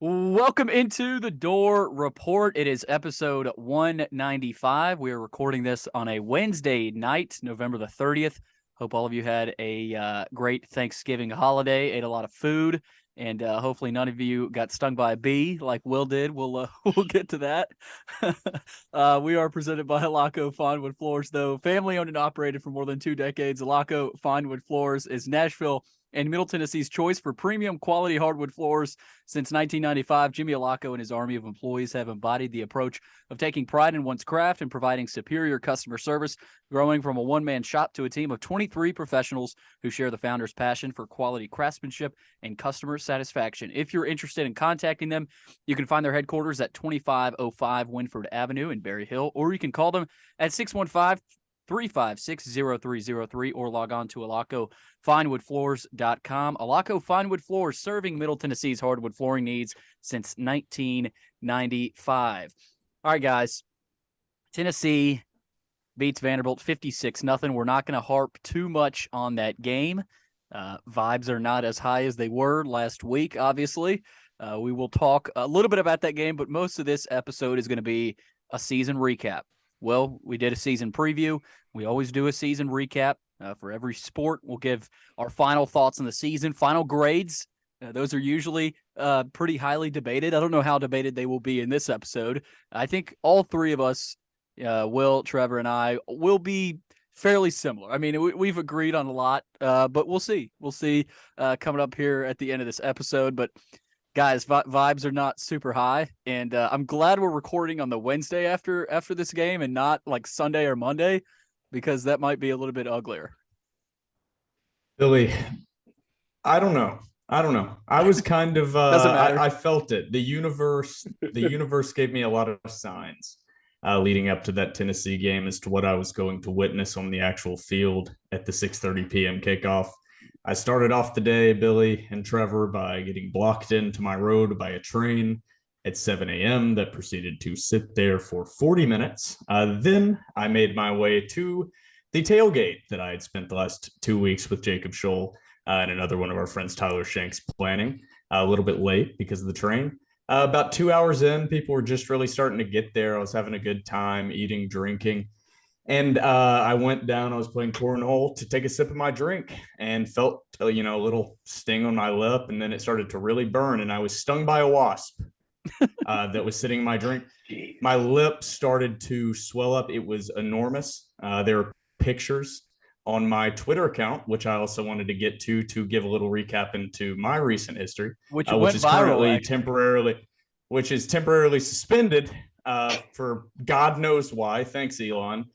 Welcome into the Door Report. It is episode 195. We are recording this on a Wednesday night, November the 30th. Hope all of you had a great Thanksgiving holiday, ate a lot of food, and hopefully none of you got stung by a bee like Will did. We'll we'll get to that. We are presented by Alaco Fine Wood Floors, though family owned and operated for more than 2 decades. Alaco Fine Wood Floors is Nashville and Middle Tennessee's choice for premium quality hardwood floors. Since 1995, Jimmy Alaco and his army of employees have embodied the approach of taking pride in one's craft and providing superior customer service, growing from a one-man shop to a team of 23 professionals who share the founder's passion for quality craftsmanship and customer satisfaction. If you're interested in contacting them, you can find their headquarters at 2505 Winford Avenue in Berry Hill, or you can call them at 615-356-0303 or log on to alacofinewoodfloors.com. Alaco Fine Wood Floors, serving Middle Tennessee's hardwood flooring needs since 1995. All right, guys. Tennessee beats Vanderbilt 56-0. We're not going to harp too much on that game. Vibes are not as high as they were last week, obviously. We will talk a little bit about that game, but most of this episode is going to be a season recap. Well, we did a season preview. We always do a season recap for every sport. We'll give our final thoughts on the season, final grades. Those are usually pretty highly debated. I don't know how debated they will be in this episode. I think all three of us, Will, Trevor, and I, will be fairly similar. I mean, we've agreed on a lot, but we'll see. We'll see coming up here at the end of this episode. But guys, vibes are not super high, and I'm glad we're recording on the Wednesday after this game and not like Sunday or Monday, because that might be a little bit uglier. Billy, I don't know. I was kind of Doesn't matter. I felt it. The universe gave me a lot of signs leading up to that Tennessee game as to what I was going to witness on the actual field at the 6:30 p.m. kickoff. I started off the day, Billy and Trevor, by getting blocked into my road by a train at 7 a.m. that proceeded to sit there for 40 minutes. Then I made my way to the tailgate that I had spent the last 2 weeks with Jacob Scholl and another one of our friends, Tyler Shanks, planning a little bit late because of the train. About 2 hours in, people were just really starting to get there. I was having a good time, eating, drinking. And I went down, I was playing cornhole to take a sip of my drink and felt, a little sting on my lip. And then it started to really burn. And I was stung by a wasp that was sitting in my drink. My lip started to swell up. It was enormous. There were pictures on my Twitter account, which I also wanted to get to give a little recap into my recent history, Which is currently temporarily suspended for God knows why. Thanks, Elon.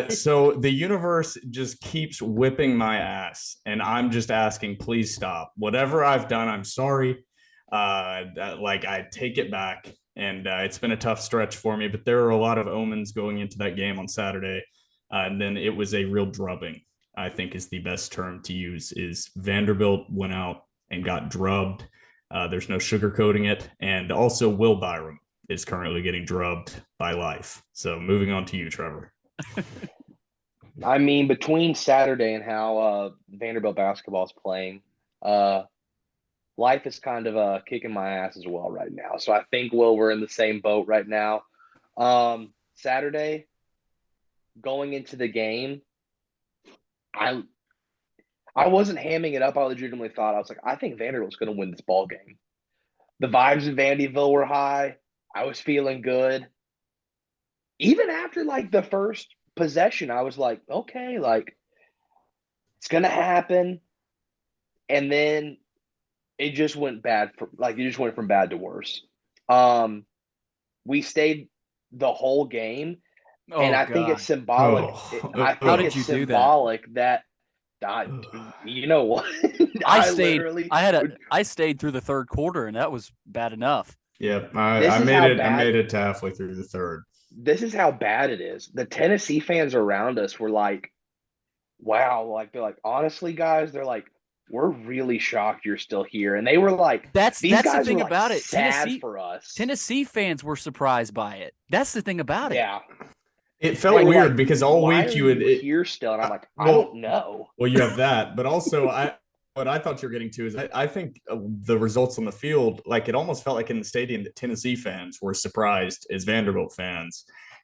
So the universe just keeps whipping my ass, and I'm just asking, please stop. Whatever I've done, I'm sorry. I take it back, and it's been a tough stretch for me, but there are a lot of omens going into that game on Saturday. And then it was a real drubbing, I think is the best term to use, is Vanderbilt went out and got drubbed. There's no sugarcoating it. And also Will Byrum is currently getting drubbed by life. So moving on to you, Trevor. I mean, between Saturday and how Vanderbilt basketball is playing, life is kind of kicking my ass as well right now. So I think, Will, we're in the same boat right now. Saturday, going into the game, I wasn't hamming it up. I legitimately thought, I was like, I think Vanderbilt's going to win this ball game. The vibes in Vandyville were high. I was feeling good. Even after like the first possession, I was like, okay, like it's going to happen. And then it just went bad it just went from bad to worse. We stayed the whole game. And I think it's symbolic. I think it's symbolic that you know what? I stayed through the third quarter, and that was bad enough. Yeah, I made it to halfway through the third. This is how bad it is. The Tennessee fans around us were like, wow, like they're like, honestly, guys, they're like, we're really shocked you're still here. And they were like, that's the thing about it. Sad for us. Tennessee fans were surprised by it. That's the thing about it. Yeah. It felt weird because all week you would here still, and I'm like, I don't know. Well, you have that, but also what I thought you were getting to is I think the results on the field, like it almost felt like in the stadium that Tennessee fans were surprised as Vanderbilt fans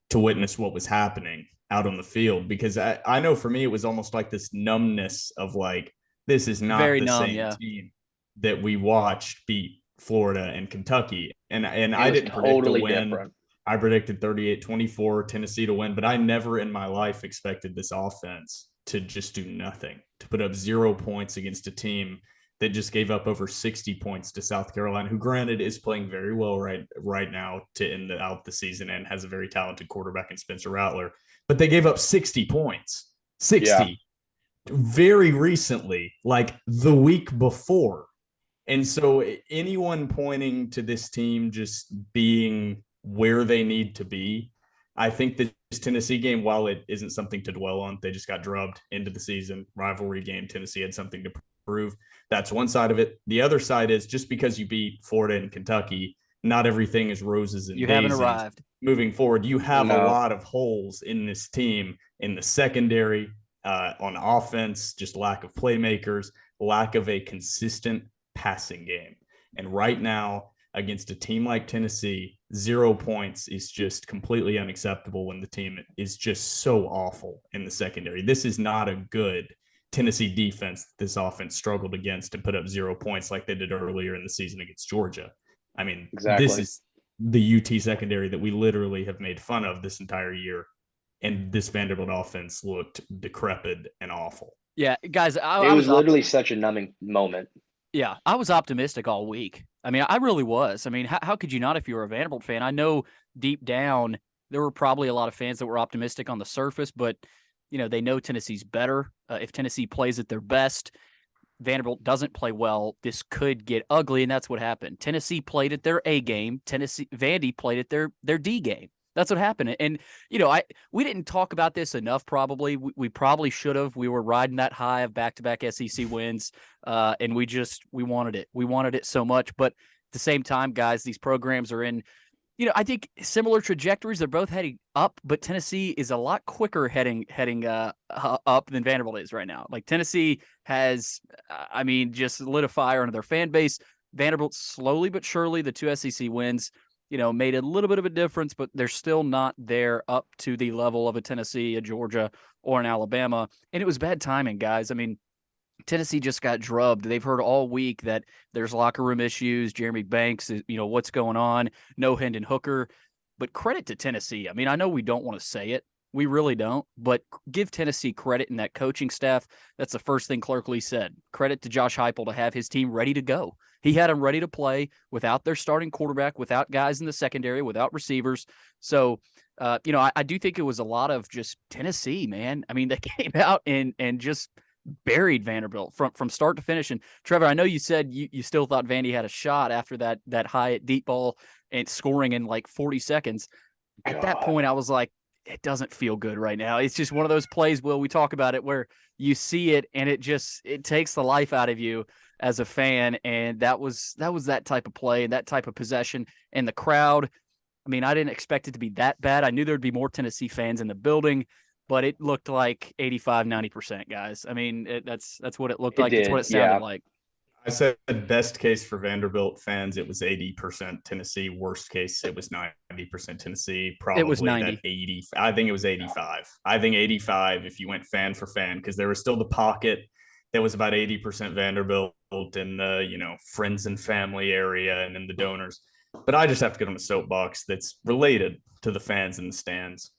to witness what was happening out on the field. Because I know for me, it was almost like this numbness of like, this is not Very the numb, same yeah. team that we watched beat Florida and Kentucky. And It I was didn't predict a totally win. different. I predicted 38-24 Tennessee to win, but I never in my life expected this offense to just do nothing, to put up 0 points against a team that just gave up over 60 points to South Carolina, who granted is playing very well right now to end out the season and has a very talented quarterback in Spencer Rattler. But they gave up 60 points, 60 very recently, like the week before. And so anyone pointing to this team just being where they need to be, I think this Tennessee game, while it isn't something to dwell on, they just got drubbed into the season. Rivalry game. Tennessee had something to prove. That's one side of it. The other side is just because you beat Florida and Kentucky, not everything is roses and You daisies. haven't arrived. Moving forward, you have a No. lot of holes in this team, in the secondary, on offense, just lack of playmakers, lack of a consistent passing game. And right now, against a team like Tennessee, 0 points is just completely unacceptable when the team is just so awful in the secondary. This is not a good Tennessee defense that this offense struggled against and put up 0 points like they did earlier in the season against Georgia. I mean, Exactly. This is the UT secondary that we literally have made fun of this entire year. And this Vanderbilt offense looked decrepit and awful. Yeah, guys, It was literally such a numbing moment. Yeah, I was optimistic all week. I mean, I really was. I mean, how could you not if you were a Vanderbilt fan? I know deep down there were probably a lot of fans that were optimistic on the surface, but they know Tennessee's better. If Tennessee plays at their best, Vanderbilt doesn't play well, this could get ugly, and that's what happened. Tennessee played at their A game. Vandy played at their D game. That's what happened. And we didn't talk about this enough. Probably we probably should have. We were riding that high of back-to-back SEC wins, and we wanted it. We wanted it so much. But at the same time, guys, these programs are in. I think similar trajectories. They're both heading up, but Tennessee is a lot quicker heading up than Vanderbilt is right now. Like Tennessee has, just lit a fire under their fan base. Vanderbilt slowly but surely, the two SEC wins, made a little bit of a difference, but they're still not there up to the level of a Tennessee, a Georgia, or an Alabama. And it was bad timing, guys. I mean, Tennessee just got drubbed. They've heard all week that there's locker room issues. Jeremy Banks, what's going on? No Hendon Hooker. But credit to Tennessee. I mean, I know we don't want to say it. We really don't. But give Tennessee credit in that coaching staff. That's the first thing Clark Lea said. Credit to Josh Heupel to have his team ready to go. He had them ready to play without their starting quarterback, without guys in the secondary, without receivers. So, I do think it was a lot of just Tennessee, man. I mean, they came out and just – buried Vanderbilt from start to finish. And Trevor, I know you said you still thought Vandy had a shot after that high at deep ball and scoring in like 40 seconds. At that point, I was like, it doesn't feel good right now. It's just one of those plays, Will, we talk about it, where you see it and it takes the life out of you as a fan. And that was that type of play and that type of possession. And the crowd, I mean, I didn't expect it to be that bad. I knew there'd be more Tennessee fans in the building, but it looked like 85, 90%, guys. I mean, that's what it looked like. It's what it sounded like. I said best case for Vanderbilt fans, it was 80% Tennessee. Worst case, it was 90% Tennessee. Probably it was 90. 80. I think it was 85. I think 85 if you went fan for fan, because there was still the pocket that was about 80% Vanderbilt in the, friends and family area and in the donors. But I just have to get on a soapbox that's related to the fans in the stands.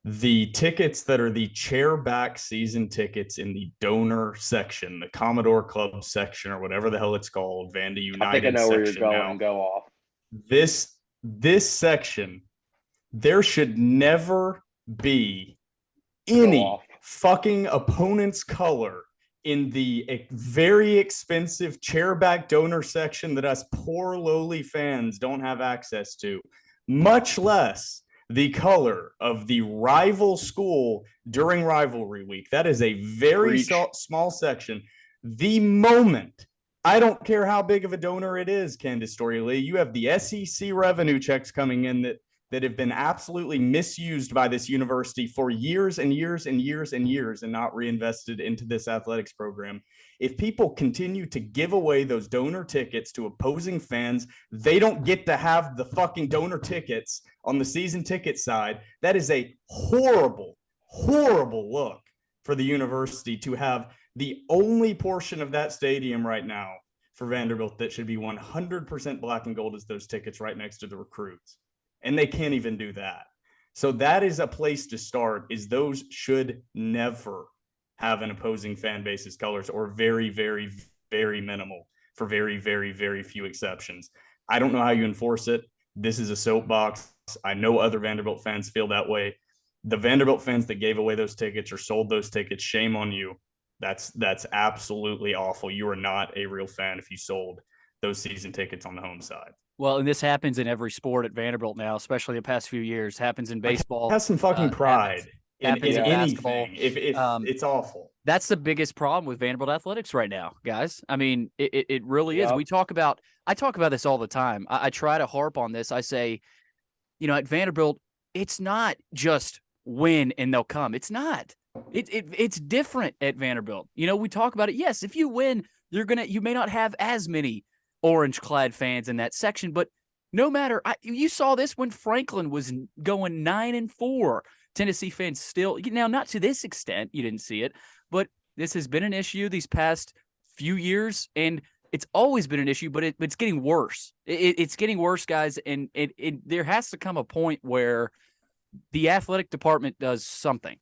The tickets that are the chairback season tickets in the donor section, the Commodore Club section, or whatever the hell it's called, Vandy United I think I know where you're going. now. Go off. This section, there should never be any fucking opponent's color in the very expensive chairback donor section that us poor lowly fans don't have access to, much less the color of the rival school during rivalry week. That is a very small section. The moment, I don't care how big of a donor it is, Candace Story-Lee, you have the SEC revenue checks coming in that have been absolutely misused by this university for years and years and years and years and not reinvested into this athletics program. If people continue to give away those donor tickets to opposing fans, they don't get to have the fucking donor tickets on the season ticket side. That is a horrible, horrible look for the university to have the only portion of that stadium right now for Vanderbilt that should be 100% black and gold is those tickets right next to the recruits. And they can't even do that. So that is a place to start, is those should never have an opposing fan base's colors, or very, very, very minimal for very, very, very few exceptions. I don't know how you enforce it. This is a soapbox. I know other Vanderbilt fans feel that way. The Vanderbilt fans that gave away those tickets or sold those tickets, shame on you. That's absolutely awful. You are not a real fan if you sold those season tickets on the home side. Well, and this happens in every sport at Vanderbilt now, especially the past few years. Happens in baseball. Have some fucking pride happens in basketball. anything. If it's awful. That's the biggest problem with Vanderbilt athletics right now, guys. I mean, it really is. I talk about this all the time. I try to harp on this. I say, at Vanderbilt, it's not just win and they'll come. It's not. It's different at Vanderbilt. We talk about it. Yes, if you win, you may not have as many orange-clad fans in that section, but no matter, you saw this when Franklin was going 9-4. Tennessee fans still, now not to this extent, you didn't see it, but this has been an issue these past few years, and it's always been an issue, but it's getting worse. It's getting worse, guys, and there has to come a point where the athletic department does something.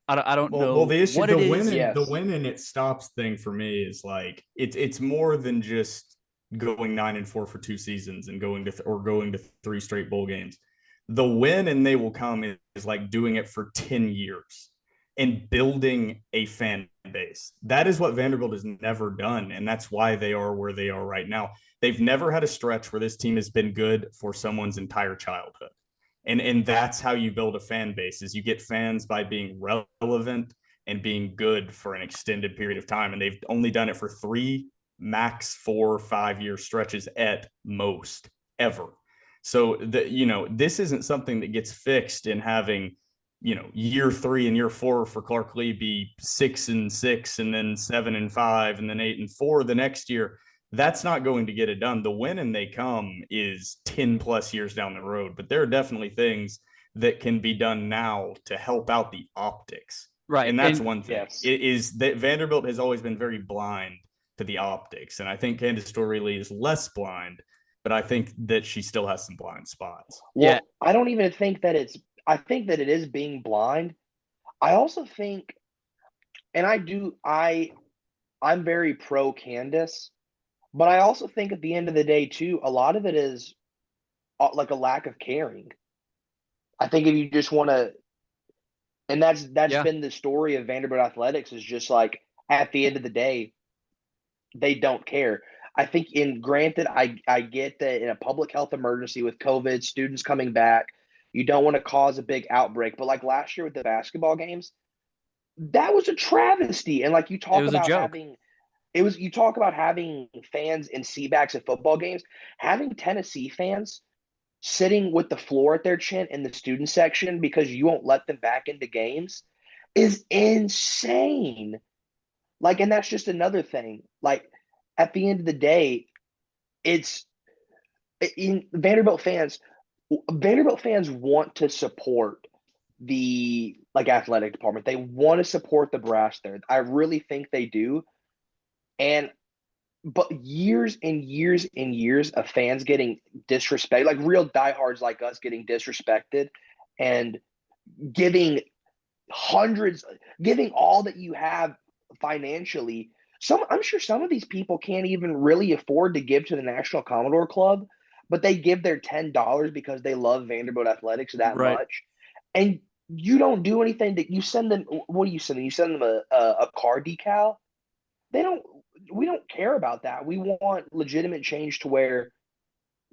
I don't know. Well, the issue, what the win and it stops thing for me is like it's more than just going 9-4 for 2 seasons and going to 3 straight bowl games. The win and they will come is like doing it for 10 years and building a fan base. That is what Vanderbilt has never done, and that's why they are where they are right now. They've never had a stretch where this team has been good for someone's entire childhood. And that's how you build a fan base, is you get fans by being relevant and being good for an extended period of time. And they've only done it for 3, max 4 or 5 year stretches at most ever. So this isn't something that gets fixed in having, year 3 and year 4 for Clark Lea be 6-6 and then 7-5 and then 8-4 the next year. That's not going to get it done. The win and they come is 10 plus years down the road, but there are definitely things that can be done now to help out the optics. Right. And that's one thing. Yes. It is that Vanderbilt has always been very blind to the optics. And I think Candace Story-Lee is less blind, but I think that she still has some blind spots. Well, Yeah. I don't even think that I think that it is being blind. I also think, and I'm very pro Candace, but I also think at the end of the day, too, a lot of it is like a lack of caring. I think if you just want to, and that's been the story of Vanderbilt athletics, is just like at the end of the day, they don't care. I think, granted, I get that in a public health emergency with COVID, students coming back, you don't want to cause a big outbreak. But like last year with the basketball games, that was a travesty. And like you talk about you talk about having fans in seatbacks at football games, having Tennessee fans sitting with the floor at their chin in the student section because you won't let them back into games is insane. Like, and that's just another thing. Like, at the end of the day, Vanderbilt fans want to support the athletic department. They want to support the brass there. I really think they do. But years and years and years of fans getting disrespected, like real diehards like us getting disrespected and giving all that you have financially. I'm sure some of these people can't even really afford to give to the National Commodore Club, but they give their $10 because they love Vanderbilt athletics that much. And you don't do anything that you send them. What do you send them? You send them a car decal. We don't care about that. We want legitimate change to where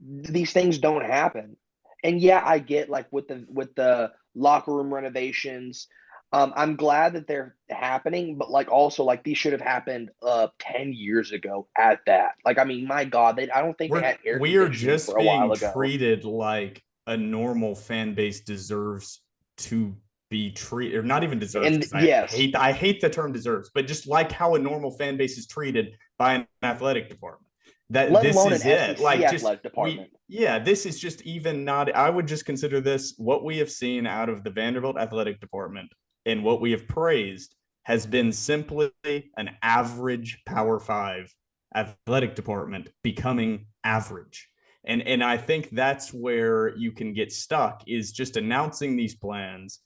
these things don't happen. And yeah, I get like with the locker room renovations. I'm glad that they're happening, but like also like these should have happened 10 years ago at that. Like, I mean, my God, I don't think they had air we are conditioning just for a while being ago. treated like a normal fan base deserves to be treated, or not even deserves, And because yes, I hate the term deserves, but just like how a normal fan base is treated by an athletic department. That let this alone an is it. SEC Like, just athletic department. this is just even not. I would just consider this, what we have seen out of the Vanderbilt athletic department and what we have praised has been simply an average Power 5 athletic department becoming average. And I think that's where you can get stuck, is just announcing these plans,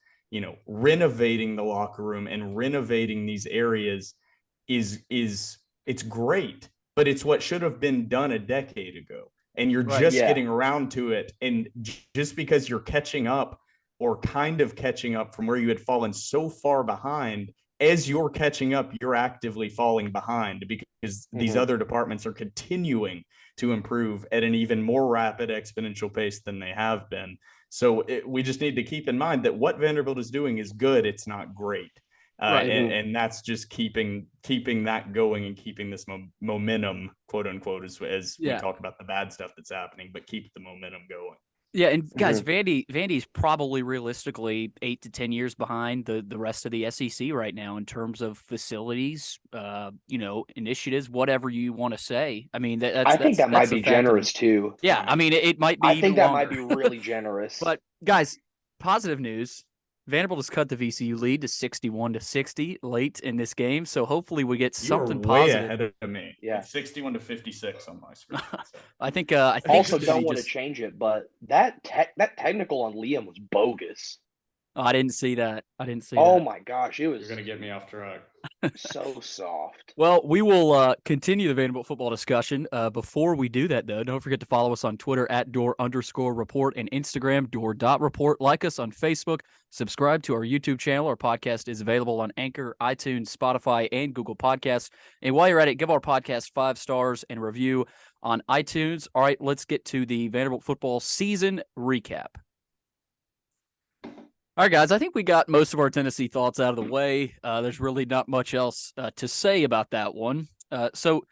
renovating the locker room and renovating these areas is it's great, but it's what should have been done a decade ago. And you're just getting around to it. And just because you're catching up, or kind of catching up from where you had fallen so far behind, as you're catching up, you're actively falling behind, because these other departments are continuing to improve at an even more rapid exponential pace than they have been. So we just need to keep in mind that what Vanderbilt is doing is good. It's not great. And that's just keeping that going and keeping this momentum, quote unquote, as we talk about the bad stuff that's happening, but keep the momentum going. Yeah, and guys, Vandy's probably realistically 8 to 10 years behind the rest of the SEC right now in terms of facilities, initiatives, whatever you want to say. I mean, I think that might be generous too. Yeah, I mean, it might be. I think that longer. might be really generous. But guys, positive news: Vanderbilt has cut the VCU lead to 61-60 late in this game. So hopefully we get something positive. Way ahead of me. Yeah, it's 61-56 on my screen. So. I think. Also, don't want to change it, but that technical on Liam was bogus. Oh, I didn't see that. Oh my gosh, it was. You're gonna get me off track. So soft. Well, we will continue the Vanderbilt football discussion. Before we do that, though, don't forget to follow us on Twitter at @door_report and Instagram door.report. Like us on Facebook. Subscribe to our YouTube channel. Our podcast is available on Anchor, iTunes, Spotify, and Google Podcasts. And while you're at it, give our podcast 5 stars and review on iTunes. All right, let's get to the Vanderbilt football season recap. All right, guys, I think we got most of our Tennessee thoughts out of the way. There's really not much else to say about that one. So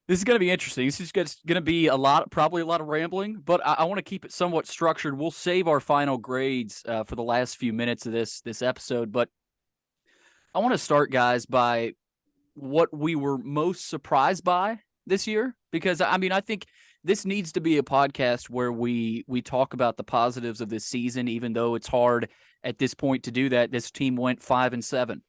this is going to be interesting. This is going to be probably a lot of rambling, but I want to keep it somewhat structured. We'll save our final grades for the last few minutes of this episode, but I want to start, guys, by what we were most surprised by this year, because, I mean, I think this needs to be a podcast where we talk about the positives of this season, even though it's hard at this point to do that. This team went 5-7.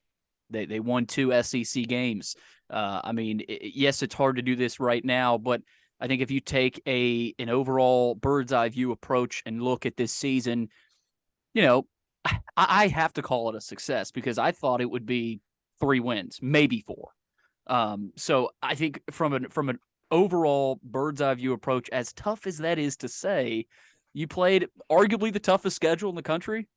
They won 2 SEC games. I mean, yes, it's hard to do this right now, but I think if you take an overall bird's eye view approach and look at this season, I have to call it a success, because I thought it would be 3 wins, maybe 4. So I think from an overall bird's eye view approach, as tough as that is to say, you played arguably the toughest schedule in the country.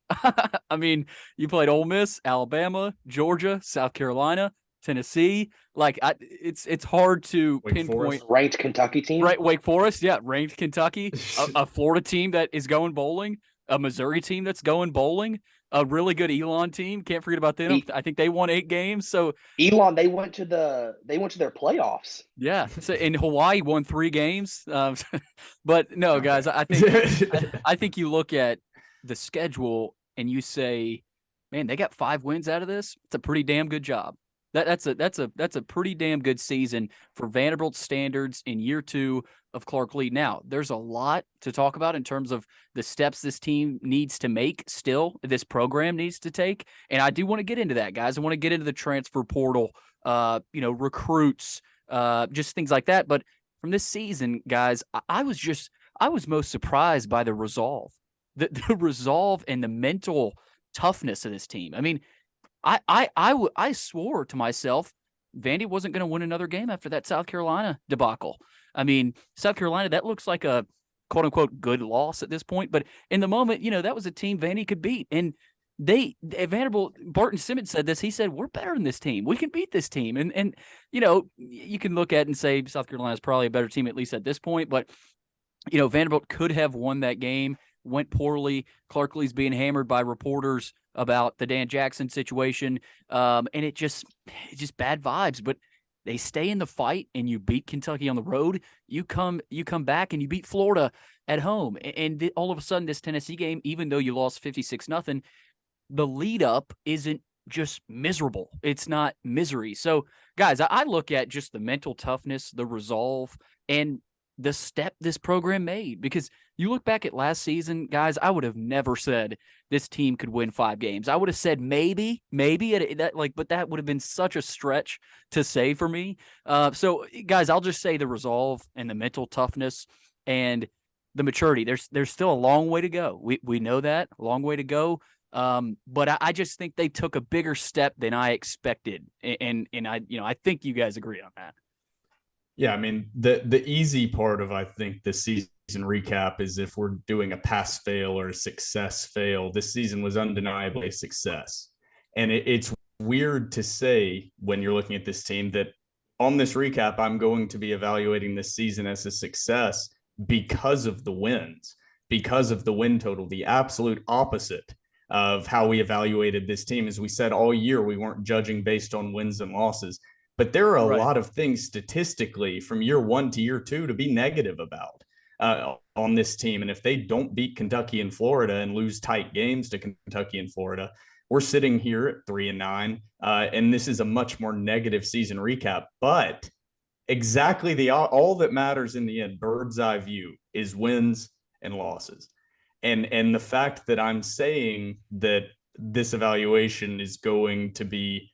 I mean, you played Ole Miss, Alabama, Georgia, South Carolina, Tennessee. Like, it's hard to pinpoint. Ranked Kentucky team, right? Wake Forest, yeah, ranked Kentucky, a Florida team that is going bowling, a Missouri team that's going bowling, a really good Hulan team. Can't forget about them. I think they won 8 games. So Hulan, they went to their playoffs. Yeah. So in Hawaii, won 3 games. But no, guys, I think you look at the schedule and you say, man, they got 5 wins out of this. It's a pretty damn good job. That's a pretty damn good season for Vanderbilt standards in year 2 of Clark Lea. Now, there's a lot to talk about in terms of the steps this team needs to make still, this program needs to take. And I do want to get into that, guys. I want to get into the transfer portal, recruits, just things like that. But from this season, guys, I was most surprised by the resolve, the resolve and the mental toughness of this team. I mean, I swore to myself Vandy wasn't going to win another game after that South Carolina debacle. I mean, South Carolina, that looks like a quote-unquote good loss at this point. But in the moment, that was a team Vandy could beat. And Vanderbilt, Barton Simmons said this. He said, we're better than this team. We can beat this team. And you can look at it and say South Carolina is probably a better team, at least at this point. But, Vanderbilt could have won that game, went poorly. Clark Lea's being hammered by reporters about the Dan Jackson situation. And it's just bad vibes. But they stay in the fight, and you beat Kentucky on the road. You come back and you beat Florida at home. And all of a sudden, this Tennessee game, even though you lost 56-0, the lead up isn't just miserable. It's not misery. So, guys, I look at just the mental toughness, the resolve, and the step this program made. Because you look back at last season, guys, I would have never said this team could win 5 games. I would have said maybe but that would have been such a stretch to say for me. So, guys, I'll just say the resolve and the mental toughness and the maturity. There's still a long way to go. We know that, a long way to go. But I just think they took a bigger step than I expected, and I think you guys agree on that. Yeah, I mean the easy part of I think the season recap is if we're doing a pass fail or a success fail. This season was undeniably a success, and it's weird to say when you're looking at this team that on this recap I'm going to be evaluating this season as a success because of the wins, because of the win total. The absolute opposite of how we evaluated this team. As we said all year, we weren't judging based on wins and losses. But there are a lot of things statistically from year 1 to year 2 to be negative about on this team. And if they don't beat Kentucky and Florida and lose tight games to Kentucky and Florida, we're sitting here at 3-9. And this is a much more negative season recap. But exactly all that matters in the end, bird's eye view, is wins and losses. And the fact that I'm saying that this evaluation is going to be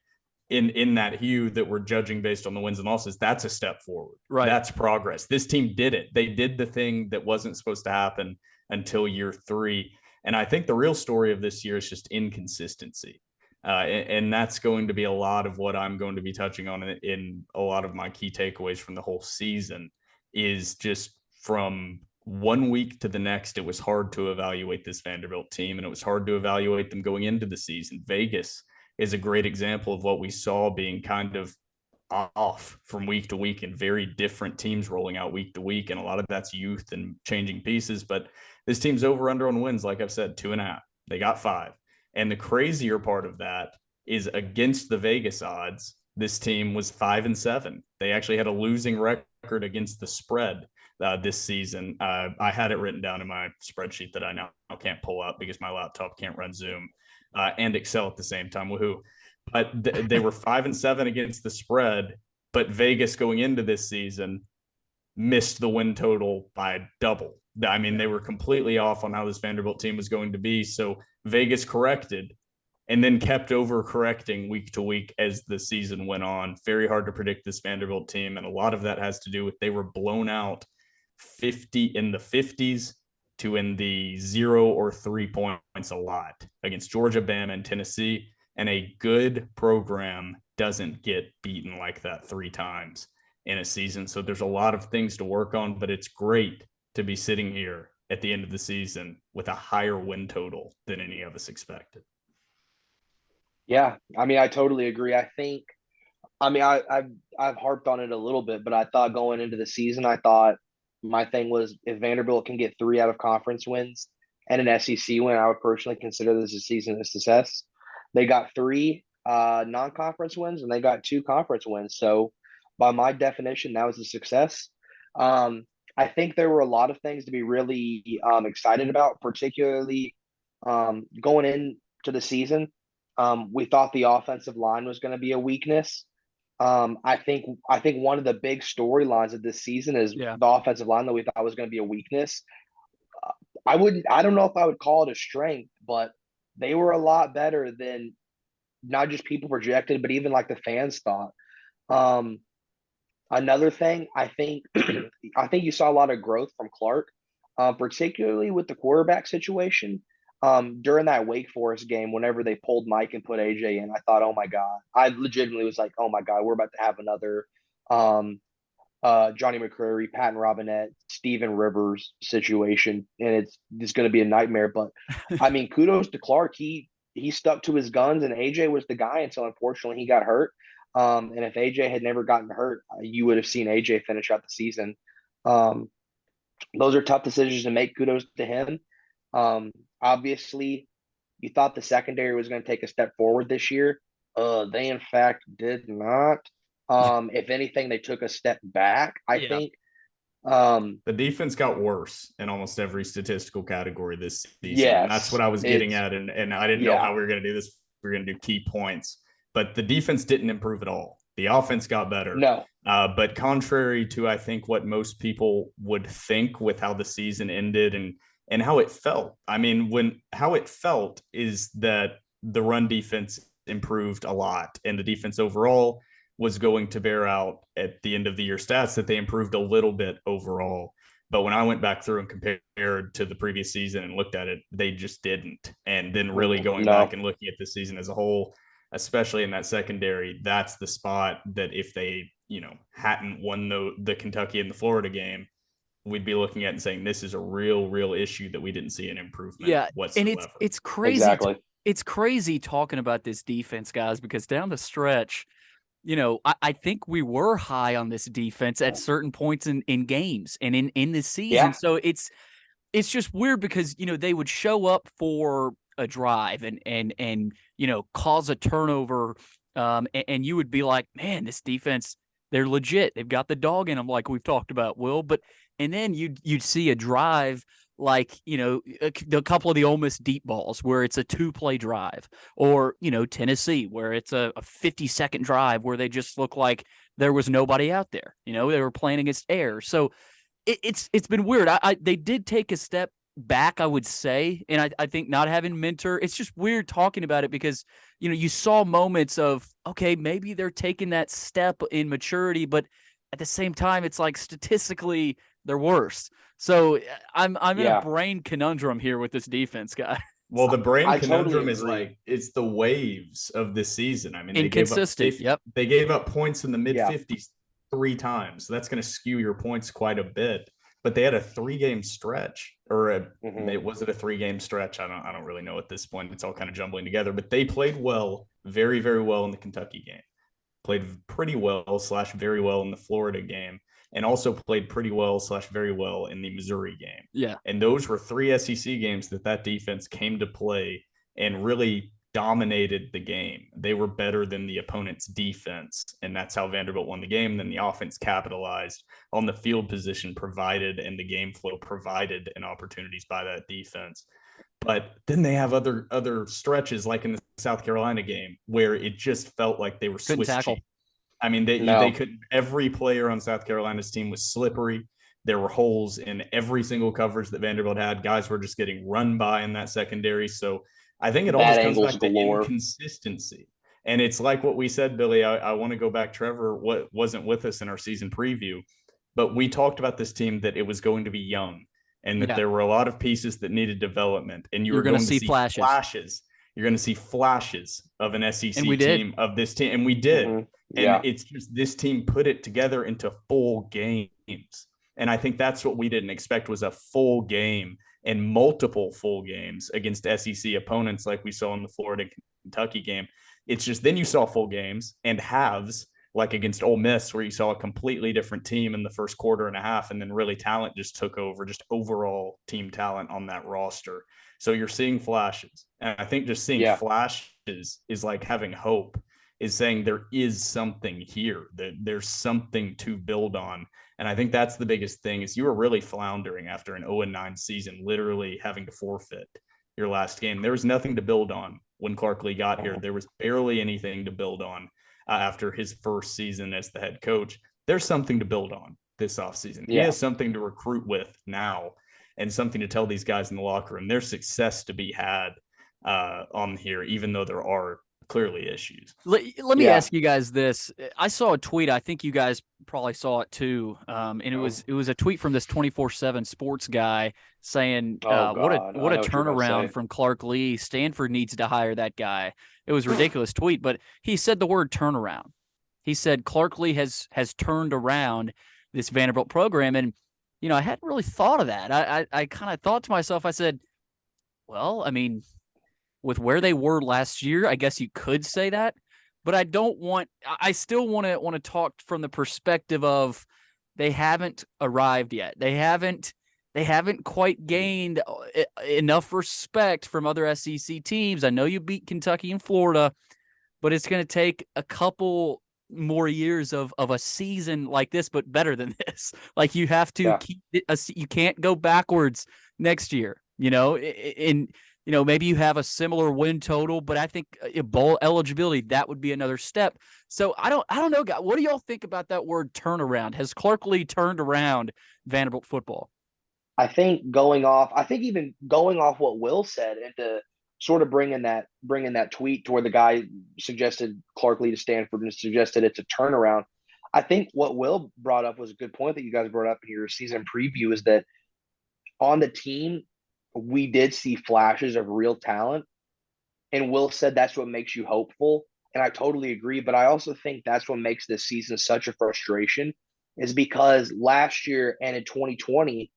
in that hue that we're judging based on the wins and losses, that's a step forward. Right. That's progress. This team did it. They did the thing that wasn't supposed to happen until year 3. And I think the real story of this year is just inconsistency. And that's going to be a lot of what I'm going to be touching on in a lot of my key takeaways from the whole season. Is just from one week to the next, it was hard to evaluate this Vanderbilt team, and it was hard to evaluate them going into the season. Vegas is a great example of what we saw being kind of off from week to week, and very different teams rolling out week to week. And a lot of that's youth and changing pieces. But this team's over under on wins, like I've said, 2.5. They got 5. And the crazier part of that is against the Vegas odds, this team was 5-7. They actually had a losing record against the spread this season. I had it written down in my spreadsheet that I now can't pull up because my laptop can't run Zoom and Excel at the same time. Woohoo. But they were 5-7 against the spread, but Vegas going into this season missed the win total by double. I mean, they were completely off on how this Vanderbilt team was going to be. So Vegas corrected and then kept overcorrecting week to week as the season went on. Very hard to predict this Vanderbilt team. And a lot of that has to do with they were blown out 50 in the 50s to in the 0 or 3 points a lot against Georgia, Bama, and Tennessee. And a good program doesn't get beaten like that 3 times in a season. So there's a lot of things to work on, but it's great to be sitting here at the end of the season with a higher win total than any of us expected. Yeah, I mean, I totally agree. I've harped on it a little bit, but I thought going into the season, I thought my thing was if Vanderbilt can get 3 out of conference wins and an SEC win, I would personally consider this a season a success. They got 3 non-conference wins and they got 2 conference wins. So by my definition, that was a success. I think there were a lot of things to be really excited about, particularly going into the season. We thought the offensive line was going to be a weakness. I think one of the big storylines of this season is the offensive line that we thought was going to be a weakness. I don't know if I would call it a strength, but they were a lot better than not just people projected, but even like the fans thought. Another thing, I think you saw a lot of growth from Clark, particularly with the quarterback situation. During that Wake Forest game, whenever they pulled Mike and put AJ in, I thought, oh my God. I legitimately was like, oh my God, we're about to have another Johnny McCreary, Patton Robinette, Steven Rivers situation, and it's going to be a nightmare. But I mean, kudos to Clark. He stuck to his guns, and AJ was the guy until unfortunately he got hurt. And if AJ had never gotten hurt, you would have seen AJ finish out the season. Those are tough decisions to make. Kudos to him. Obviously, you thought the secondary was going to take a step forward this year. They in fact did not. If anything, they took a step back, I think. The defense got worse in almost every statistical category this season. And that's Yes, what I was getting at. And I didn't know how we were going to do this. We were going to do key points. But the defense didn't improve at all. The offense got better. No. But contrary to, I think, what most people would think with how the season ended and how it felt. I mean, how it felt is that the run defense improved a lot. And the defense overall was going to bear out at the end of the year stats that they improved a little bit overall. But when I went back through and compared to the previous season and looked at it, they just didn't. And then really going back and looking at the season as a whole, especially in that secondary, that's the spot that if they, hadn't won the Kentucky and the Florida game, we'd be looking at and saying this is a real issue that we didn't see an improvement whatsoever. And it's crazy. Exactly. It's crazy talking about this defense, guys, because down the stretch, I think we were high on this defense at certain points in games and in this season. Yeah. So it's just weird because, they would show up for a drive and cause a turnover. And you would be like, man, this defense, they're legit. They've got the dog in them, like we've talked about, Will. And then you'd see a drive like, a couple of the Ole Miss deep balls where it's a 2-play drive, or, Tennessee where it's a 50-second drive where they just look like there was nobody out there. They were playing against air. So it's been weird. They did take a step back, I would say. And I think not having Mentor, it's just weird talking about it because, you saw moments of, okay, maybe they're taking that step in maturity, but at the same time, it's like statistically they're worse. So I'm in a brain conundrum here with this defense, guy. Well, the brain conundrum totally is like it's the waves of this season. I mean, inconsistent. They gave up points in the mid 50s 3 times, so that's going to skew your points quite a bit. But they had a 3-game stretch, or was it a 3-game stretch? I don't really know at this point. It's all kind of jumbling together. But they played well, very very well in the Kentucky game. Played pretty well / very well in the Florida game. And also played pretty well / very well in the Missouri game. Yeah. And those were 3 SEC games that defense came to play and really dominated the game. They were better than the opponent's defense. And that's how Vanderbilt won the game. Then the offense capitalized on the field position provided and the game flow provided and opportunities by that defense. But then they have other stretches like in the South Carolina game where it just felt like they were Swiss cheese. I mean, they could. Every player on South Carolina's team was slippery. There were holes in every single coverage that Vanderbilt had. Guys were just getting run by in that secondary. So I think it all just comes back to inconsistency. And it's like what we said, Billy. I want to go back. Trevor wasn't with us in our season preview, but we talked about this team that it was going to be young and that there were a lot of pieces that needed development. And you were going to see flashes. You're going to see flashes of an SEC team of this team. And we did. Mm-hmm. And it's just this team put it together into full games. And I think that's what we didn't expect was a full game and multiple full games against SEC opponents like we saw in the Florida Kentucky game. It's just then you saw full games and halves like against Ole Miss where you saw a completely different team in the first quarter and a half, and then really talent just took over, just overall team talent on that roster. So you're seeing flashes. And I think just seeing flashes is like having hope, is saying there is something here, that there's something to build on. And I think that's the biggest thing is you were really floundering after an 0-9 season, literally having to forfeit your last game. There was nothing to build on when Clark Lea got here. There was barely anything to build on after his first season as the head coach. There's something to build on this offseason. He has something to recruit with now and something to tell these guys in the locker room. There's success to be had on here, even though there are clearly issues. Let me ask you guys this. I saw a tweet. I think you guys probably saw it too. And it was a tweet from this 24/7 sports guy saying, what a turnaround from Clark Lea. Stanford needs to hire that guy. It was a ridiculous tweet, but he said the word turnaround. He said Clark Lea has turned around this Vanderbilt program. And, I hadn't really thought of that. I kind of thought to myself, I said, well, I mean, with where they were last year, I guess you could say that, but I still want to talk from the perspective of they haven't arrived yet. They haven't quite gained enough respect from other SEC teams. I know you beat Kentucky and Florida, but it's going to take a couple more years of a season like this, but better than this. Like you have to keep it, you can't go backwards next year, and maybe you have a similar win total, but I think bowl eligibility, that would be another step. So I don't know, guys. What do y'all think about that word turnaround? Has Clark Lea turned around Vanderbilt football? I think even going off what Will said, and to sort of bringing that tweet to where the guy suggested Clark Lea to Stanford and suggested it's a turnaround. I think what Will brought up was a good point that you guys brought up in your season preview, is that on the team, we did see flashes of real talent. And Will said that's what makes you hopeful. And I totally agree. But I also think that's what makes this season such a frustration, is because last year and in 2020,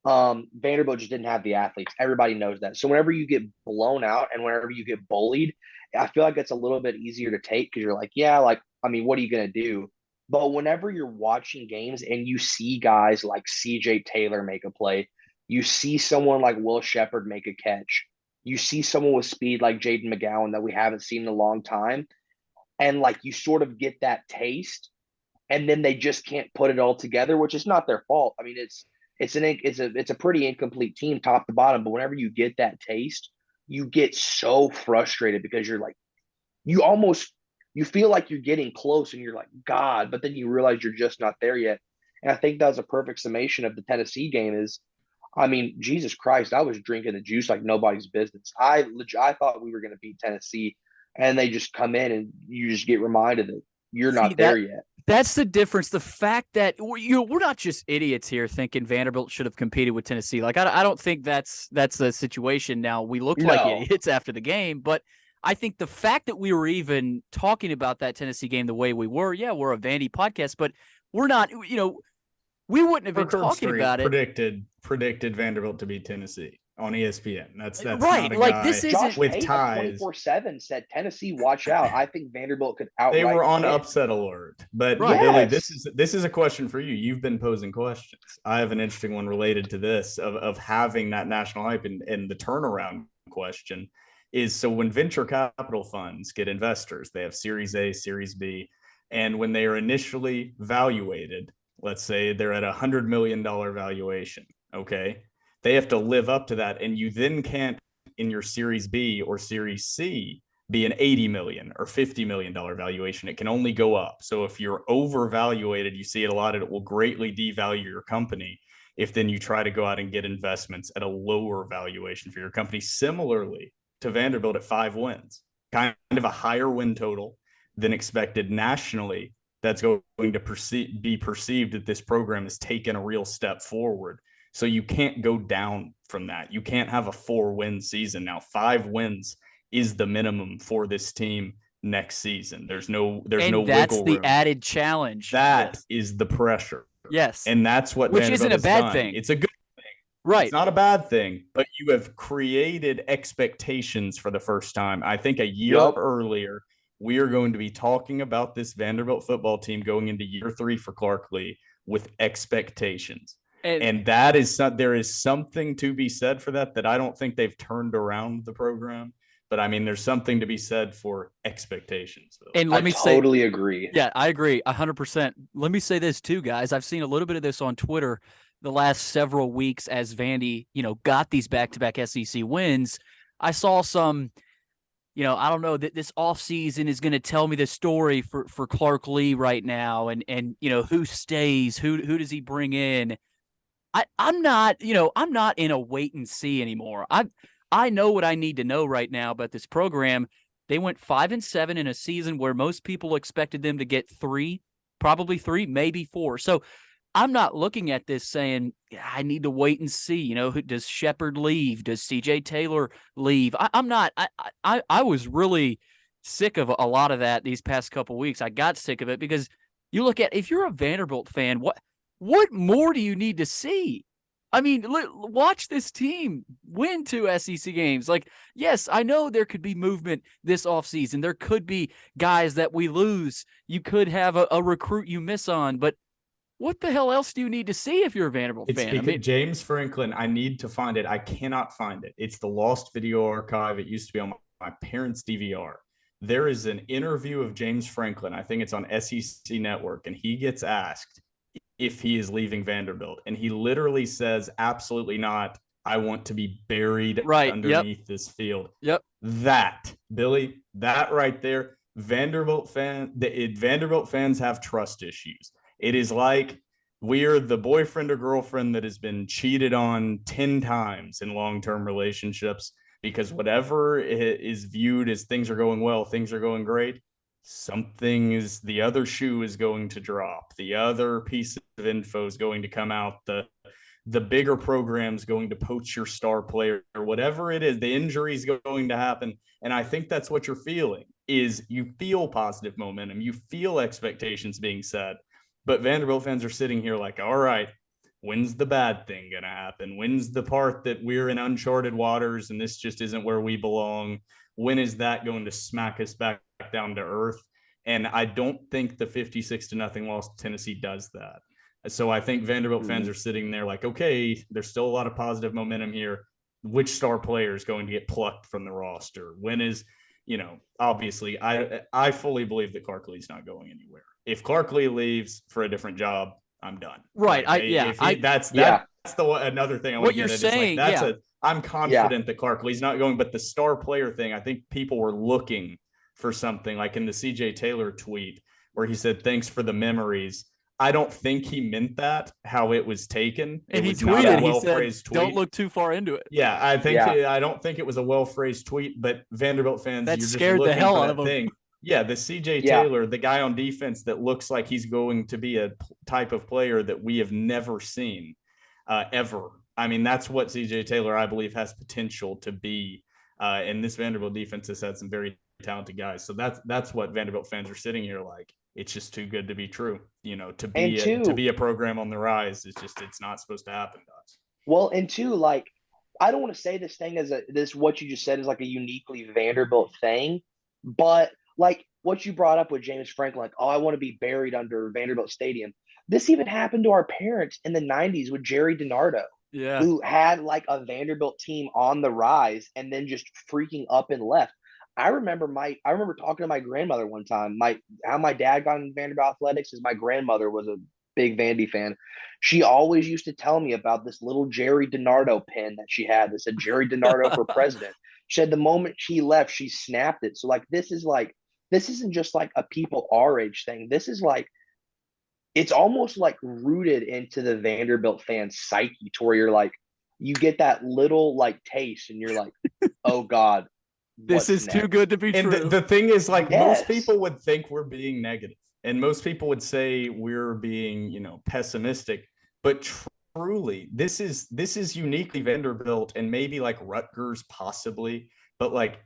Vanderbilt just didn't have the athletes. Everybody knows that. So whenever you get blown out and whenever you get bullied, I feel like it's a little bit easier to take, because you're like, yeah, like, I mean, what are you going to do? But whenever you're watching games and you see guys like CJ Taylor make a play, you see someone like Will Shepherd make a catch, you see someone with speed like Jaden McGowan that we haven't seen in a long time, and like you sort of get that taste, and then they just can't put it all together, which is not their fault. I mean, it's a pretty incomplete team top to bottom, but whenever you get that taste, you get so frustrated, because you're like, you feel like you're getting close and you're like, God, but then you realize you're just not there yet. And I think that was a perfect summation of the Tennessee game. Is, I mean, Jesus Christ, I was drinking the juice like nobody's business. I thought we were going to beat Tennessee, and they just come in and you just get reminded that you're not there yet. That's the difference. The fact that we're not just idiots here thinking Vanderbilt should have competed with Tennessee. Like I don't think that's the situation. Now we looked like idiots after the game, but I think the fact that we were even talking about that Tennessee game the way we were, we're a Vandy podcast, but we're not. We wouldn't have been talking about it. Predicted Vanderbilt to beat Tennessee on ESPN. That's right. Not a like guy this Josh isn't with Payton ties. 24/7 said Tennessee, watch out. I think Vanderbilt could outright. They were on win. upset alert. But Right. Billy, this is a question for you. You've been posing questions. I have an interesting one related to this of having that national hype, and the turnaround question is, so when venture capital funds get investors, they have Series A, Series B, and when they are initially valuated, let's say they're at $100 million valuation, okay? They have to live up to that, and you then can't, in your Series B or Series C, be an $80 million or $50 million valuation. It can only go up. So if you're overvaluated, you see it a lot, it will greatly devalue your company if then you try to go out and get investments at a lower valuation for your company. Similarly to Vanderbilt at 5 wins, kind of a higher win total than expected nationally. That's going to be perceived that this program has taken a real step forward. So you can't go down from that. You can't have a 4-win season. Now 5 wins is the minimum for this team next season. There's no wiggle room. That's the added challenge. That is the pressure. Yes. And that's what Which Vanderbilt isn't a bad done. thing. It's a good thing. Right. It's not a bad thing, but you have created expectations for the first time. I think a year earlier, we are going to be talking about this Vanderbilt football team going into year 3 for Clark Lea with expectations. And that is there is something to be said for that I don't think they've turned around the program. But I mean, there's something to be said for expectations. And I totally agree. Yeah, I agree 100%. Let me say this too, guys. I've seen a little bit of this on Twitter the last several weeks as Vandy, got these back-to-back SEC wins. I saw some, I don't know, that this offseason is going to tell me the story for Clark Lea right now, and who stays, who does he bring in? I'm not in a wait and see anymore. I know what I need to know right now about this program. They went 5-7 in a season where most people expected them to get 3, probably 3, maybe 4. So I'm not looking at this saying I need to wait and see. Does Shepherd leave? Does CJ Taylor leave? I'm not. I was really sick of a lot of that these past couple of weeks. I got sick of it because you look at, if you're a Vanderbilt fan, what more do you need to see? I mean, watch this team win 2 SEC games. Like, yes, I know there could be movement this offseason. There could be guys that we lose. You could have a recruit you miss on. But what the hell else do you need to see if you're a Vanderbilt fan? I mean, James Franklin, I need to find it. I cannot find it. It's the lost video archive. It used to be on my parents' DVR. there is an interview of James Franklin. I think it's on SEC Network, and he gets asked if he is leaving Vanderbilt, and he literally says, "Absolutely not. I want to be buried underneath this field." Yep. That, Billy, that right there, Vanderbilt fans have trust issues. It is like we're the boyfriend or girlfriend that has been cheated on 10 times in long-term relationships, because whatever is viewed as things are going well, things are going great, the other shoe is going to drop. The other piece of info is going to come out. The bigger program's going to poach your star player, or whatever it is, the injury is going to happen. And I think that's what you're feeling, is you feel positive momentum. You feel expectations being set. But Vanderbilt fans are sitting here like, all right, when's the bad thing going to happen? When's the part that we're in uncharted waters and this just isn't where we belong? When is that going to smack us back down to earth? And I don't think the 56-0 loss to Tennessee does that. So I think Vanderbilt fans are sitting there like, okay, there's still a lot of positive momentum here. Which star player is going to get plucked from the roster? When is, obviously I fully believe that Clark Lea's not going anywhere. If Clark Lea leaves for a different job, I'm done. Right. That's another thing I want what to you're get at. saying. Is like, I'm confident that Clark Lea's not going, but the star player thing, I think people were looking for something like in the CJ Taylor tweet where he said, "Thanks for the memories." I don't think he meant that, how it was taken. And he tweeted, he said, "Don't look too far into it." Yeah, I don't think it was a well-phrased tweet, but Vanderbilt fans, that you're scared just the hell out of them. Yeah, the CJ Taylor, the guy on defense that looks like he's going to be a type of player that we have never seen ever. I mean, that's what CJ Taylor, I believe, has potential to be. And this Vanderbilt defense has had some very talented guys. So that's what Vanderbilt fans are sitting here like. It's just too good to be true. To be a program on the rise is just, it's not supposed to happen to us. Well, and two, like, I don't want to say this thing as what you just said is like a uniquely Vanderbilt thing, but like what you brought up with James Franklin, like, oh, I want to be buried under Vanderbilt Stadium. This even happened to our parents in the 90s with Jerry DiNardo, who had like a Vanderbilt team on the rise and then just freaking up and left. I remember talking to my grandmother one time. How my dad got in Vanderbilt athletics is my grandmother was a big Vandy fan. She always used to tell me about this little Jerry DiNardo pen that she had that said Jerry DiNardo for president. She said the moment she left, she snapped it. So this isn't just like a people our age thing. This is like, it's almost like rooted into the Vanderbilt fan psyche to where you're like, you get that little like taste and you're like, oh God, this is too good to be true. And the thing is, like, most people would think we're being negative, and most people would say we're being, pessimistic. But truly, this is uniquely Vanderbilt, and maybe like Rutgers possibly, but like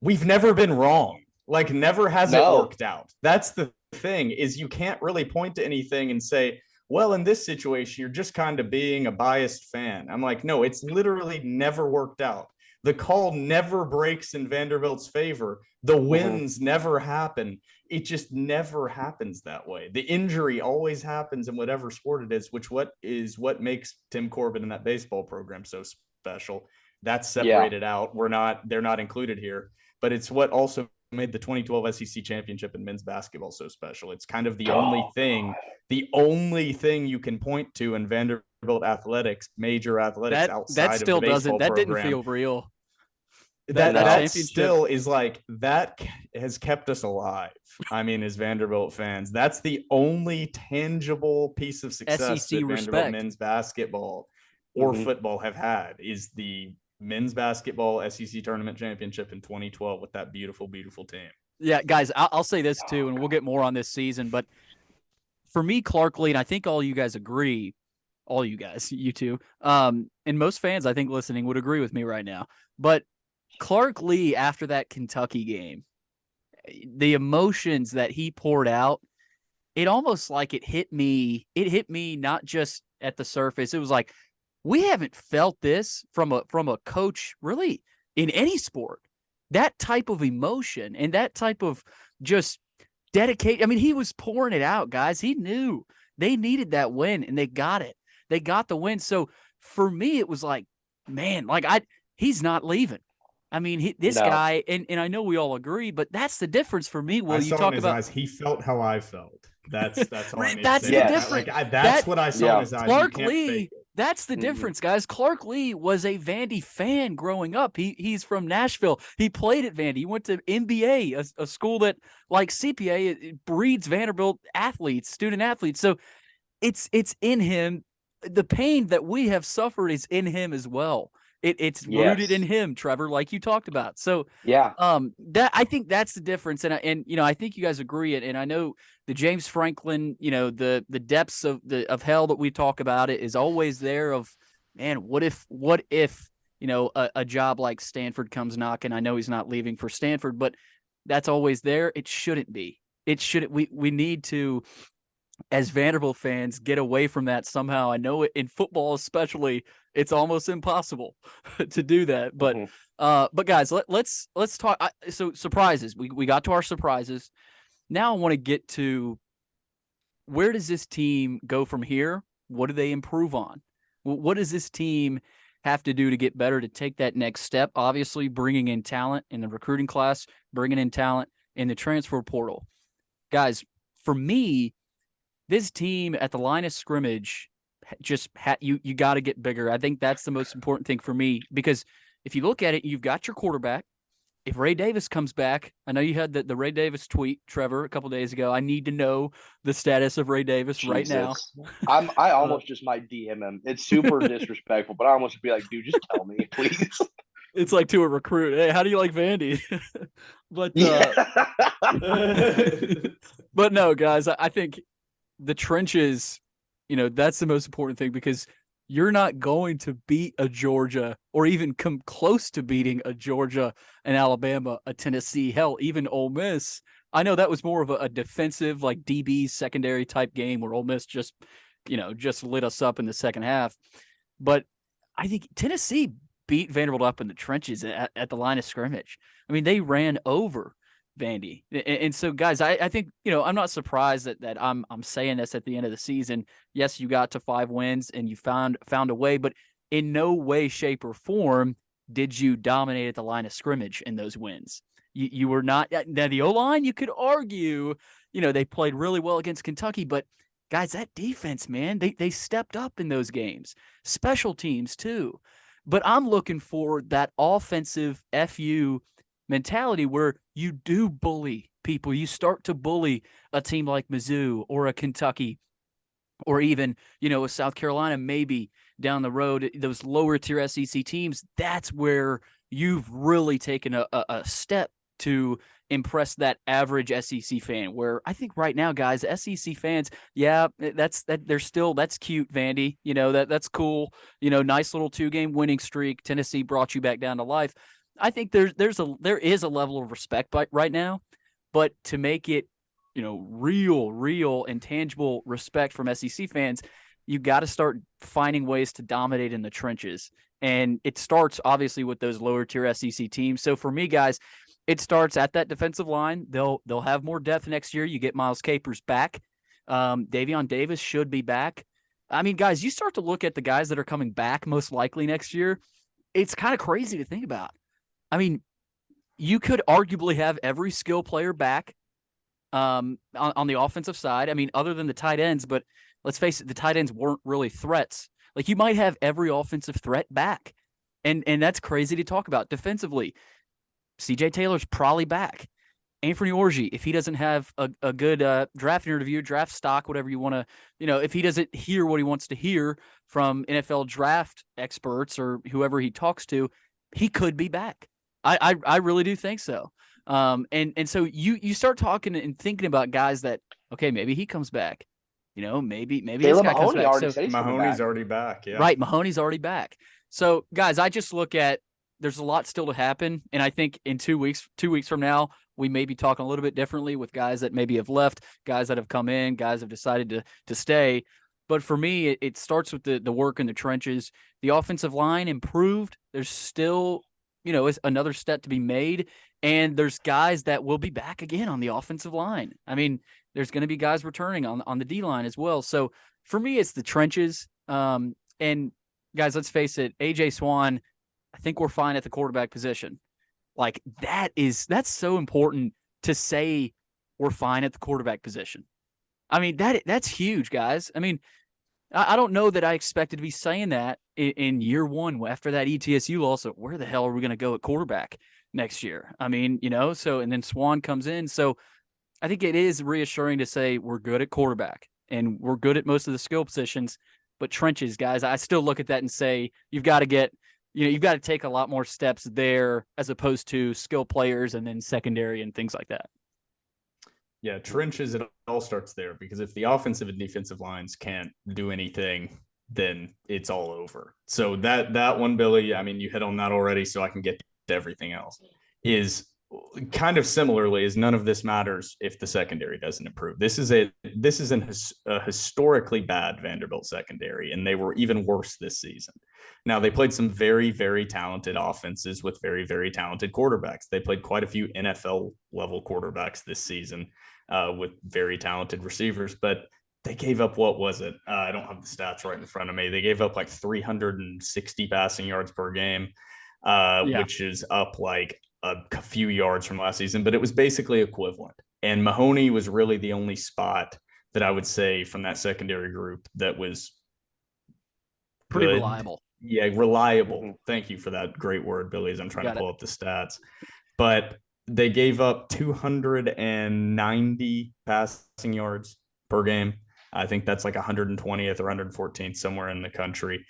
we've never been wrong. Like, never has it worked out. That's the thing, is you can't really point to anything and say, well, in this situation, you're just kind of being a biased fan. I'm like, no, it's literally never worked out. The call never breaks in Vanderbilt's favor. The wins never happen. It just never happens that way. The injury always happens in whatever sport it is, what makes Tim Corbin and that baseball program so special. That's separated out. They're not included here, but it's what also made the 2012 SEC championship in men's basketball so special. It's kind of the only thing you can point to in Vanderbilt athletics, major athletics outside of the baseball program. That didn't feel real. That still is like, that has kept us alive. I mean, as Vanderbilt fans, that's the only tangible piece of success that Vanderbilt men's basketball or football have had, is the men's basketball SEC tournament championship in 2012 with that beautiful, beautiful team. Yeah, guys, I'll say this too, and we'll get more on this season, but for me, Clark Lea, and I think all you guys agree, all you guys, you two, and most fans, I think, listening would agree with me right now, but Clark Lea, after that Kentucky game, the emotions that he poured out, it almost like it hit me not just at the surface. It was like, we haven't felt this from a coach really in any sport. That type of emotion and that type of just dedicate. I mean, he was pouring it out, guys. He knew they needed that win, and they got it. They got the win. So for me, it was like, man, like he's not leaving. I mean, this No. guy, and I know we all agree, but that's the difference for me. Will I you saw in talk his about eyes. He felt how I felt. That's all I need to that's say the about Yes. that. difference. That's That what I saw in Yeah. his eyes. You Clark can't fake Lea, it. that's the difference, guys. Clark Lea was a Vandy fan growing up. He's from Nashville. He played at Vandy. He went to MBA, a school that, like CPA, it breeds Vanderbilt athletes, student athletes. So it's in him. The pain that we have suffered is in him as well. It's rooted in Yes. him, Trevor, like you talked about. So Yeah. that I think that's the difference. And you know, I think you guys agree it. And I know the James Franklin, you know, the depths of hell that we talk about it is always there of, man, what if, you know, a job like Stanford comes knocking? I know he's not leaving for Stanford, but that's always there. It shouldn't be. It shouldn't. We need to, as Vanderbilt fans, get away from that somehow. I know in football especially, it's almost impossible to do that. But Mhm. but guys, let's talk. So surprises. We got to our surprises. Now I want to get to, where does this team go from here? What do they improve on? What does this team have to do to get better, to take that next step? Obviously, bringing in talent in the recruiting class, bringing in talent in the transfer portal. Guys, for me, this team at the line of scrimmage just you got to get bigger. I think that's the most important thing for me, because if you look at it, you've got your quarterback. If Ray Davis comes back, I know you had the Ray Davis tweet, Trevor, a couple days ago. I need to know the status of Ray Davis right now. Jesus. I almost just might DM him. It's super disrespectful, but I almost would be like, dude, just tell me, please. It's like to a recruit, hey, how do you like Vandy? But but no, guys, I think the trenches, you know, that's the most important thing, because you're not going to beat a Georgia or even come close to beating a Georgia, an Alabama, a Tennessee, hell, even Ole Miss. I know that was more of a defensive, like DB secondary type game where Ole Miss just, you know, just lit us up in the second half. But I think Tennessee beat Vanderbilt up in the trenches at the line of scrimmage. I mean, they ran over Vandy. And so, guys, I think, you know, I'm not surprised that I'm saying this at the end of the season. Yes, you got to 5 wins and you found a way, but in no way, shape, or form did you dominate at the line of scrimmage in those wins. You were not. Now, the O-line, you could argue, you know, they played really well against Kentucky, but guys, that defense, man, they stepped up in those games. Special teams, too. But I'm looking for that offensive FU mentality where you do bully people. You start to bully a team like Mizzou or a Kentucky, or even, you know, a South Carolina, maybe down the road, those lower tier SEC teams. That's where you've really taken a step to impress that average SEC fan, where I think right now, guys, SEC fans, yeah, they're still, that's cute, Vandy, you know, that's cool, you know, nice little 2-game winning streak. Tennessee brought you back down to life. I think there is a level of respect right now, but to make it, you know, real and tangible respect from SEC fans, you got to start finding ways to dominate in the trenches. And it starts obviously with those lower tier SEC teams. So for me, guys, it starts at that defensive line. They'll have more depth next year. You get Miles Capers back. Davion Davis should be back. I mean, guys, you start to look at the guys that are coming back most likely next year. It's kind of crazy to think about. I mean, you could arguably have every skill player back on the offensive side. I mean, other than the tight ends, but let's face it, the tight ends weren't really threats. Like, you might have every offensive threat back. And that's crazy to talk about. Defensively, CJ Taylor's probably back. Anthony Orji, if he doesn't have a good draft interview, draft stock, whatever you want to, you know, if he doesn't hear what he wants to hear from NFL draft experts or whoever he talks to, he could be back. I really do think so. And so you start talking and thinking about guys that, okay, maybe he comes back. You know, maybe this guy comes Mahoney back. already So said he's coming Mahoney's back. already back. Yeah. right, Mahoney's already back. So, guys, I just look at, there's a lot still to happen, and I think in 2 weeks from now, we may be talking a little bit differently with guys that maybe have left, guys that have come in, guys have decided to stay. But for me, it starts with the work in the trenches. The offensive line improved. There's still, you know, another step to be made, and there's guys that will be back again on the offensive line. I mean, there's going to be guys returning on the D line as well. So for me, it's the trenches. And guys, let's face it, AJ Swann, I think we're fine at the quarterback position. Like that's so important to say we're fine at the quarterback position. I mean, that's huge, guys. I mean, I don't know that I expected to be saying that in year one after that ETSU loss. Where the hell are we going to go at quarterback next year? I mean, so, and then Swann comes in. So I think it is reassuring to say we're good at quarterback and we're good at most of the skill positions, but trenches, guys, I still look at that and say you've got to take a lot more steps there as opposed to skill players and then secondary and things like that. Yeah, trenches, it all starts there, because if the offensive and defensive lines can't do anything, then it's all over. So that one, Billy, I mean, you hit on that already, so I can get to everything else, is kind of similarly is none of this matters if the secondary doesn't improve. This is a historically bad Vanderbilt secondary, and they were even worse this season. Now, they played some very, very talented offenses with very, very talented quarterbacks. They played quite a few NFL level quarterbacks this season with very talented receivers, but they gave up, what was it? I don't have the stats right in front of me. They gave up like 360 passing yards per game, which is up like a few yards from last season, but it was basically equivalent. And Mahoney was really the only spot that I would say from that secondary group that was pretty reliable. Yeah, reliable. Thank you for that great word, Billy, as I'm trying to pull up the stats. But they gave up 290 passing yards per game. I think that's like 120th or 114th somewhere in the country.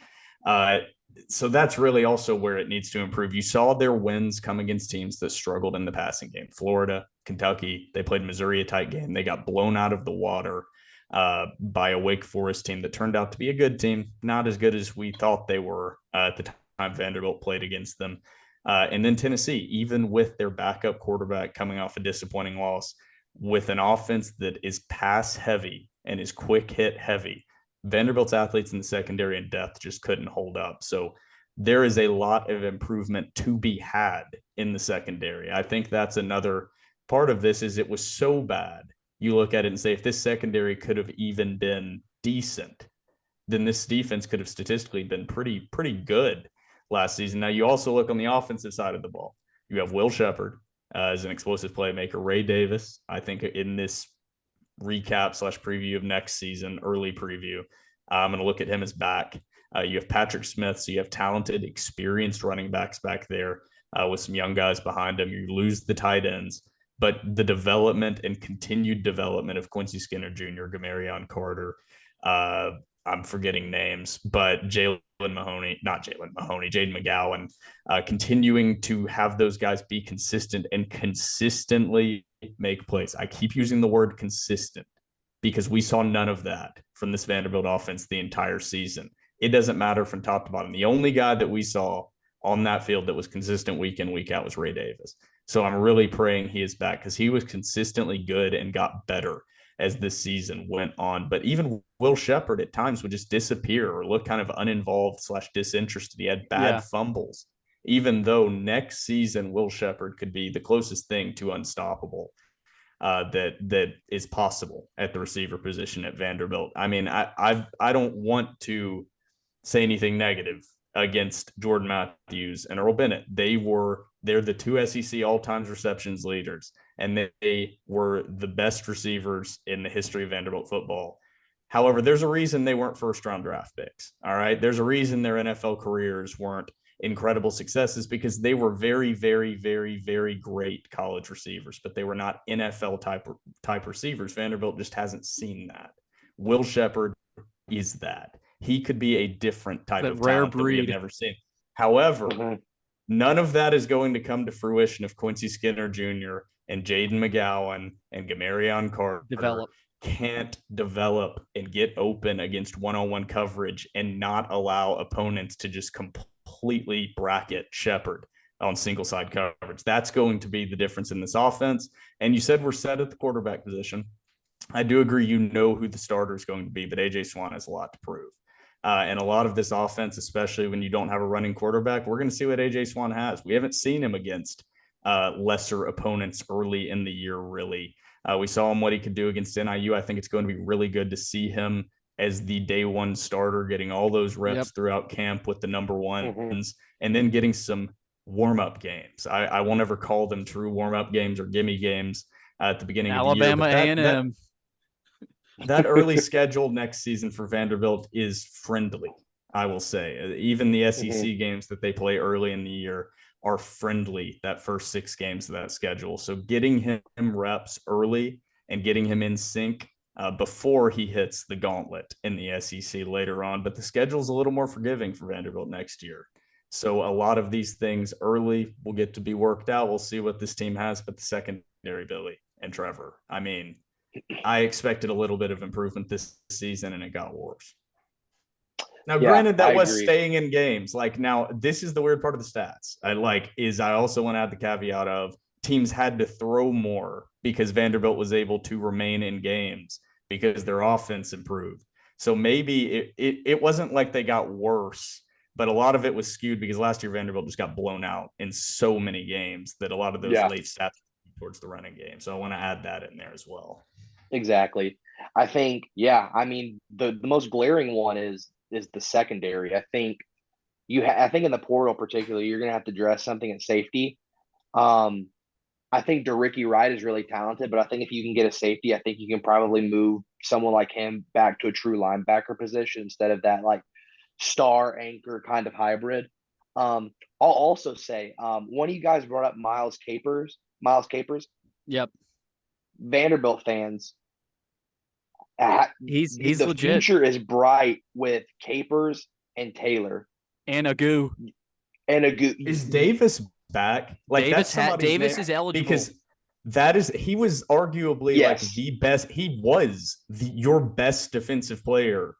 So that's really also where it needs to improve. You saw their wins come against teams that struggled in the passing game. Florida, Kentucky, they played Missouri a tight game. They got blown out of the water by a Wake Forest team that turned out to be a good team, not as good as we thought they were at the time Vanderbilt played against them. And then Tennessee, even with their backup quarterback coming off a disappointing loss, with an offense that is pass heavy and is quick hit heavy, Vanderbilt's athletes in the secondary and depth just couldn't hold up. So there is a lot of improvement to be had in the secondary. I think that's another part of this, is it was so bad. You look at it and say, if this secondary could have even been decent, then this defense could have statistically been pretty good last season. Now, you also look on the offensive side of the ball. You have Will Sheppard as an explosive playmaker. Ray Davis, I think in this recap / preview of next season, early preview, I'm going to look at him as back. You have Patrick Smith, so you have talented, experienced running backs back there with some young guys behind him. You lose the tight ends, but the development and continued development of Quincy Skinner Jr., Gamarion Carter, I'm forgetting names, but Jaden McGowan, continuing to have those guys be consistent and consistently make plays. I keep using the word consistent because we saw none of that from this Vanderbilt offense the entire season. It doesn't matter from top to bottom. The only guy that we saw on that field that was consistent week in, week out was Ray Davis. So I'm really praying he is back, because he was consistently good and got better as this season went on. But even Will Sheppard at times would just disappear or look kind of uninvolved / disinterested. He had bad fumbles, even though next season Will Sheppard could be the closest thing to unstoppable that is possible at the receiver position at Vanderbilt. I mean, I don't want to say anything negative against Jordan Matthews and Earl Bennett. They're the two SEC all-time receptions leaders, and they were the best receivers in the history of Vanderbilt football. However, there's a reason they weren't first-round draft picks, all right? There's a reason their NFL careers weren't incredible successes, because they were very, very, very, very great college receivers, but they were not NFL type receivers. Vanderbilt just hasn't seen that. Will Sheppard is that. He could be a different type of rare talent breed that we have never seen. However, none of that is going to come to fruition if Quincy Skinner Jr. and Jaden McGowan and Gamarion Carter can't develop and get open against one-on-one coverage and not allow opponents to just completely bracket Sheppard on single side coverage. That's going to be the difference in this offense. And you said we're set at the quarterback position. I do agree, you know who the starter is going to be, but A.J. Swann has a lot to prove. And a lot of this offense, especially when you don't have a running quarterback, we're going to see what A.J. Swann has. We haven't seen him against lesser opponents early in the year, really. We saw him what he could do against NIU. I think it's going to be really good to see him as the day one starter, getting all those reps throughout camp with the number ones, and then getting some warm-up games. I won't ever call them true warm-up games or gimme games at the beginning of the year. Alabama A&M. That early schedule next season for Vanderbilt is friendly, I will say. Even the SEC games that they play early in the year are friendly, that first 6 games of that schedule. So getting him reps early and getting him in sync before he hits the gauntlet in the SEC later on. But the schedule's a little more forgiving for Vanderbilt next year. So a lot of these things early will get to be worked out. We'll see what this team has, but the secondary, Billy and Trevor, I mean, I expected a little bit of improvement this season, and it got worse. Now, granted, that was staying in games. Like, now, this is the weird part of the stats. I also want to add the caveat of teams had to throw more because Vanderbilt was able to remain in games because their offense improved. So maybe it wasn't like they got worse, but a lot of it was skewed because last year Vanderbilt just got blown out in so many games that a lot of those late stats towards the running game. So I want to add that in there as well. Exactly. I think, I mean, the most glaring one is the secondary. I think I think in the portal particularly, you're going to have to address something at safety. I think Derrick Wright is really talented, but I think if you can get a safety, I think you can probably move someone like him back to a true linebacker position instead of that like star anchor kind of hybrid. I'll also say, one of you guys brought up Miles Capers. Yep. Vanderbilt fans, he's the legit. future is bright with Capers and Taylor and Agu. Is Davis back? Like, Davis is eligible because he was arguably like the best. He was your best defensive player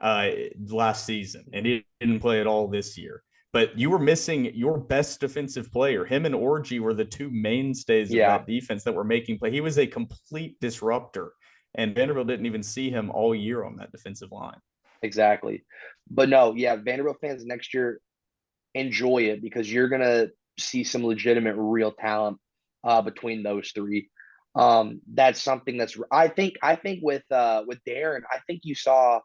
last season, and he didn't play at all this year. But you were missing your best defensive player. Him and Orji were the two mainstays of that defense that were making play. He was a complete disruptor, and Vanderbilt didn't even see him all year on that defensive line. Exactly. But no, Vanderbilt fans next year, enjoy it because you're going to see some legitimate real talent between those three. That's something that's I think with Darren, I think you saw,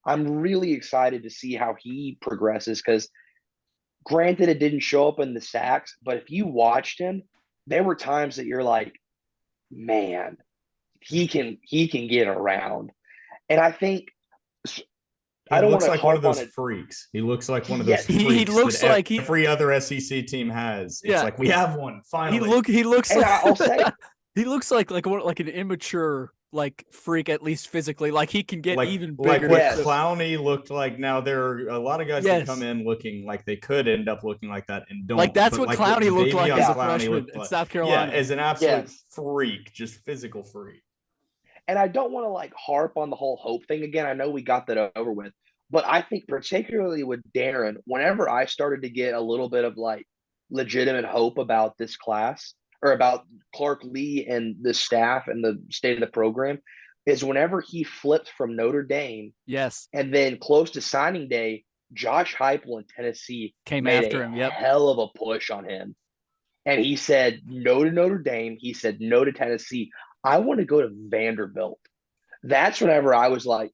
I'm really excited to see how he progresses because granted it didn't show up in the sacks, but if you watched him, there were times that you're like, man, he can get around. And I think he looks like one of those freaks. He looks like one of those freaks. He looks like every other SEC team has. It's like, we have one finally. He looks and like I'll say he looks like an immature like freak, at least physically. Like he can get even bigger. Like what Clowney looked like. Now there are a lot of guys that come in looking like they could end up looking like that and don't. Like that's what Clowney looked like as a freshman in South Carolina. Yeah, as an absolute freak, just physical freak. And I don't want to like harp on the whole hope thing again. I know we got that over with, but I think particularly with Darren, whenever I started to get a little bit of like legitimate hope about this class or about Clark Lea and the staff and the state of the program is whenever he flipped from Notre Dame. Yes. And then close to signing day, Josh Heupel in Tennessee came after him. Yep. Hell of a push on him. And he said no to Notre Dame. He said no to Tennessee. I want to go to Vanderbilt. That's whenever I was like,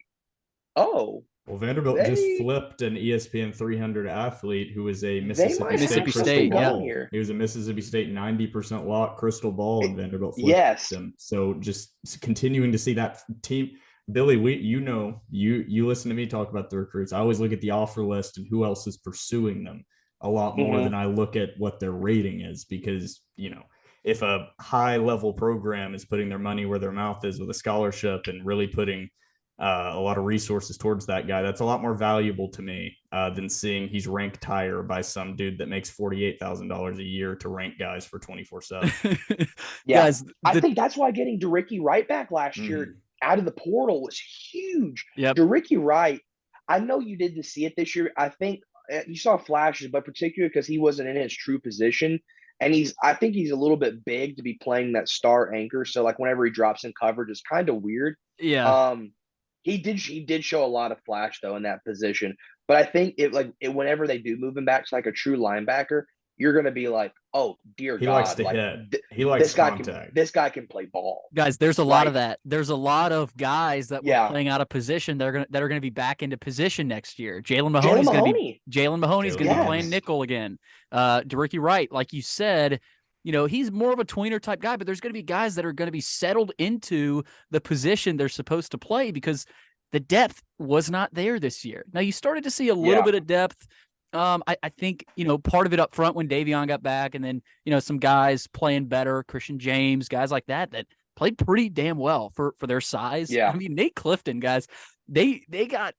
oh. Well, Vanderbilt just flipped an ESPN 300 athlete who was a Mississippi State ball. He was a Mississippi State 90% lock crystal ball, and Vanderbilt flipped him. So just continuing to see that team. Billy, you listen to me talk about the recruits. I always look at the offer list and who else is pursuing them a lot more than I look at what their rating is because, if a high-level program is putting their money where their mouth is with a scholarship and really putting a lot of resources towards that guy, that's a lot more valuable to me than seeing he's ranked higher by some dude that makes $48,000 a year to rank guys for 24/7. Guys, I think that's why getting Derrick Wright back last year out of the portal was huge. Derrick Wright, I know you didn't see it this year. I think you saw flashes, but particularly because he wasn't in his true position. And I think he's a little bit big to be playing that star anchor. So like whenever he drops in coverage, it's kind of weird. Yeah. He did show a lot of flash though in that position. But I think whenever they do move him back to like a true linebacker, you're going to be like, oh, dear He God. likes to like, hit. He likes contact. This guy can play ball. Guys, there's a lot of that. There's a lot of guys that were playing out of position that are gonna be back into position next year. Jalen Mahoney's gonna be playing nickel again. Derrick Wright, like you said, he's more of a tweener type guy, but there's gonna be guys that are gonna be settled into the position they're supposed to play because the depth was not there this year. Now you started to see a little bit of depth. I think, part of it up front when Davion got back and then, some guys playing better, Christian James, guys like that played pretty damn well for their size. Yeah. I mean, Nate Clifton, guys, they got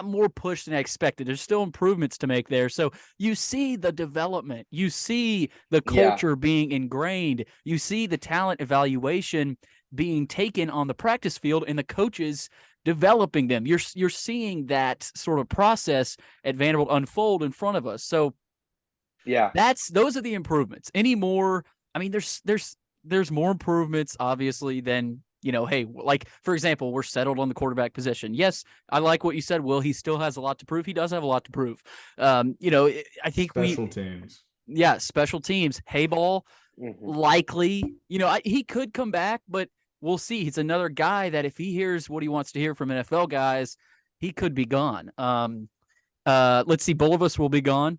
more push than I expected. There's still improvements to make there. So you see the development, you see the culture being ingrained, you see the talent evaluation being taken on the practice field and the coaches developing them. You're seeing that sort of process at Vanderbilt unfold in front of us. So those are the improvements. Any more? I mean, there's more improvements obviously than, hey, like for example, we're settled on the quarterback position. Yes, I like what you said, Will. He still has a lot to prove. He does have a lot to prove. I think special teams. Yeah, special teams. Hayball, likely. He could come back, but we'll see. He's another guy that if he hears what he wants to hear from NFL guys, he could be gone. Let's see. Bulovas will be gone.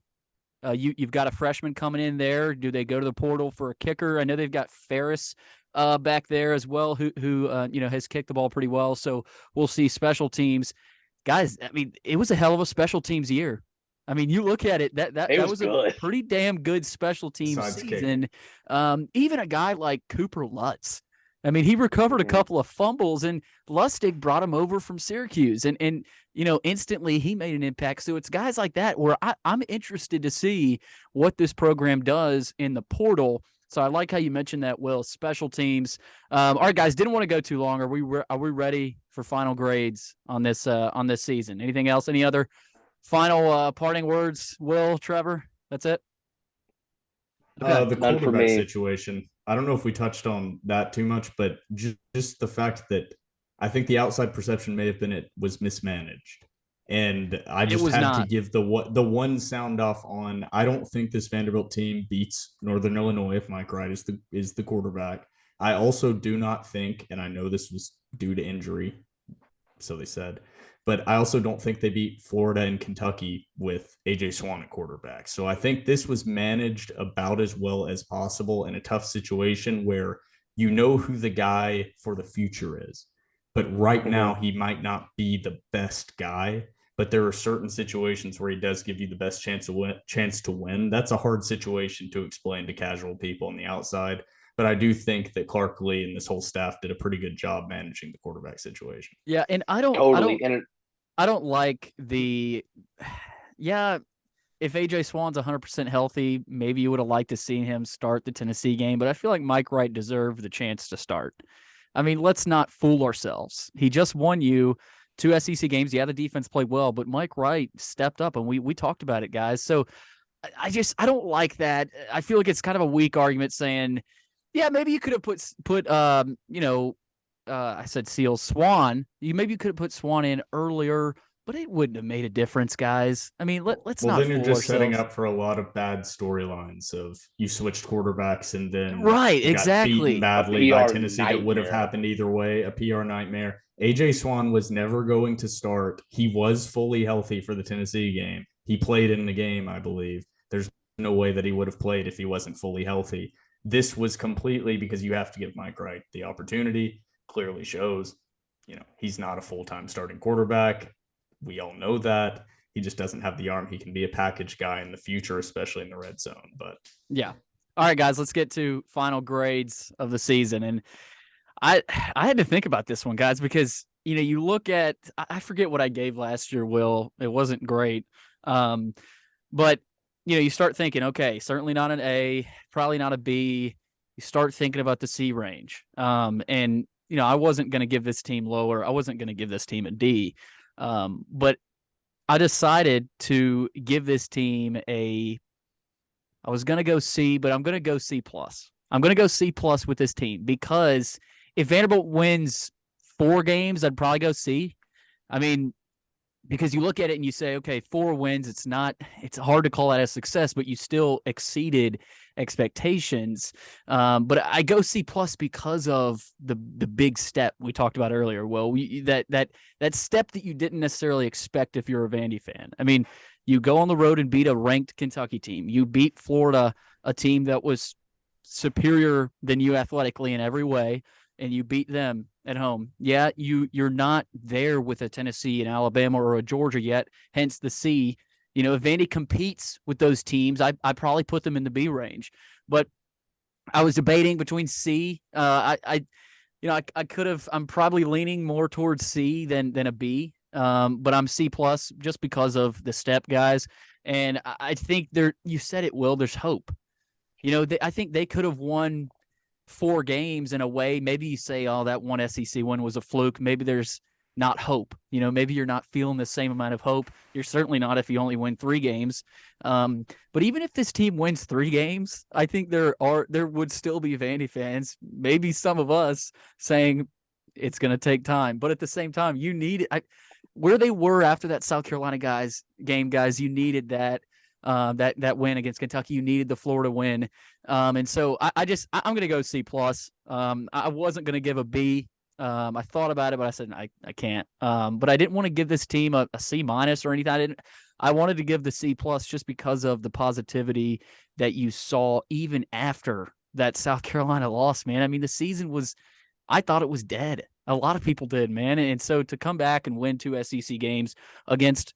You've got a freshman coming in there. Do they go to the portal for a kicker? I know they've got Ferris back there as well, who has kicked the ball pretty well. So we'll see. Special teams, guys. I mean, it was a hell of a special teams year. I mean, you look at it, that was a pretty damn good special teams season. Even a guy like Cooper Lutz. I mean, he recovered a couple of fumbles, and Lustig brought him over from Syracuse, and instantly he made an impact. So it's guys like that where I'm interested to see what this program does in the portal. So I like how you mentioned that, Will. Special teams. All right, guys, didn't want to go too long. Are we ready for final grades on this season? Anything else? Any other final parting words, Will, Trevor? That's it? Okay. The quarterback situation. I don't know if we touched on that too much, but just the fact that I think the outside perception may have been it was mismanaged. And I just had to give the one sound off on, I don't think this Vanderbilt team beats Northern Illinois if Mike Wright is the quarterback. I also do not think, and I know this was due to injury, so they said, but I also don't think they beat Florida and Kentucky with A.J. Swann at quarterback. So I think this was managed about as well as possible in a tough situation where you know who the guy for the future is. But right now, he might not be the best guy, but there are certain situations where he does give you the best chance to win. That's a hard situation to explain to casual people on the outside. But I do think that Clark Lea and this whole staff did a pretty good job managing the quarterback situation. Yeah, and I don't like the if AJ Swann's 100% healthy, maybe you would have liked to see him start the Tennessee game, but I feel like Mike Wright deserved the chance to start. I mean, let's not fool ourselves. He just won you 2 SEC games. Yeah, the defense played well, but Mike Wright stepped up, and we talked about it, guys. So I don't like that. I feel like it's kind of a weak argument saying, yeah, maybe you could have put I said Swann. Maybe you could have put Swann in earlier, but it wouldn't have made a difference, guys. I mean, let's not. Well, then you're just setting up for a lot of bad storylines of you switched quarterbacks and then got beaten badly by Tennessee. That would have happened either way. A PR nightmare. AJ Swann was never going to start. He was fully healthy for the Tennessee game. He played in the game, I believe. There's no way that he would have played if he wasn't fully healthy. This was completely because you have to give Mike Wright the opportunity. Clearly shows, he's not a full-time starting quarterback. We all know that. He just doesn't have the arm. He can be a package guy in the future, especially in the red zone. But yeah. All right, guys, let's get to final grades of the season. And I had to think about this one, guys, because, you look at, I forget what I gave last year, Will. It wasn't great. But, you start thinking, okay, certainly not an A, probably not a B. You start thinking about the C range. And, I wasn't going to give this team lower. I wasn't going to give this team a D. But I decided to give this team I was going to go C, but I'm going to go C+. I'm going to go C+ with this team because if Vanderbilt wins 4 games, I'd probably go C. I mean, because you look at it and you say, okay, 4 wins, it's hard to call that a success, but you still exceeded expectations. But I go C+ because of the big step we talked about earlier. Well, that step that you didn't necessarily expect if you're a Vandy fan. I mean, you go on the road and beat a ranked Kentucky team. You beat Florida, a team that was superior than you athletically in every way, and you beat them at home. Yeah, you're not there with a Tennessee and Alabama or a Georgia yet, hence the C. You know, if Vandy competes with those teams, I probably put them in the B range. But I was debating between C. I could have. I'm probably leaning more towards C than a B. But I'm C+ just because of the step, guys. And I think there. You said it, Will. There's hope. You know, I think they could have won 4 games in a way. Maybe you say, oh, that one SEC one was a fluke. Maybe there's not hope. You know, maybe you're not feeling the same amount of hope. You're certainly not if you only win 3 games. But even if this team wins 3 games, I think there would still be Vandy fans, maybe some of us, saying it's going to take time. But at the same time, you need where they were after that South Carolina game, guys. You needed that. That win against Kentucky. You needed the Florida win. And so I'm going to go C+. I wasn't going to give a B. I thought about it, but I said, I can't. But I didn't want to give this team a C- or anything. I wanted to give the C+ just because of the positivity that you saw even after that South Carolina loss, man. I mean, the season I thought it was dead. A lot of people did, man. And so to come back and win 2 SEC games against,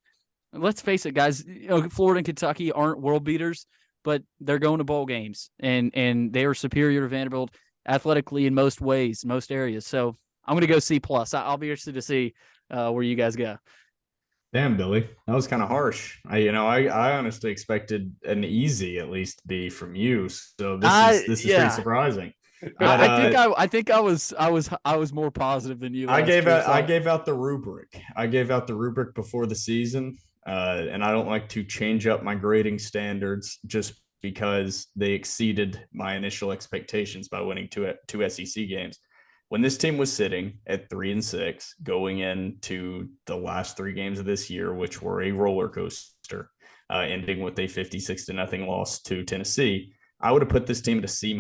let's face it, guys, you know, Florida and Kentucky aren't world beaters, but they're going to bowl games, and they are superior to Vanderbilt athletically in most ways, most areas. So I'm going to go C+. I'll be interested to see where you guys go. Damn, Billy, that was kind of harsh. I honestly expected an easy, at least, B from you. So this is pretty surprising. But I think I was more positive than you. I gave out the rubric. I gave out the rubric before the season, and I don't like to change up my grading standards just because they exceeded my initial expectations by winning two SEC games. When this team was sitting at 3-6, going into the last 3 games of this year, which were a roller coaster, ending with a 56-0 loss to Tennessee, I would have put this team at a C-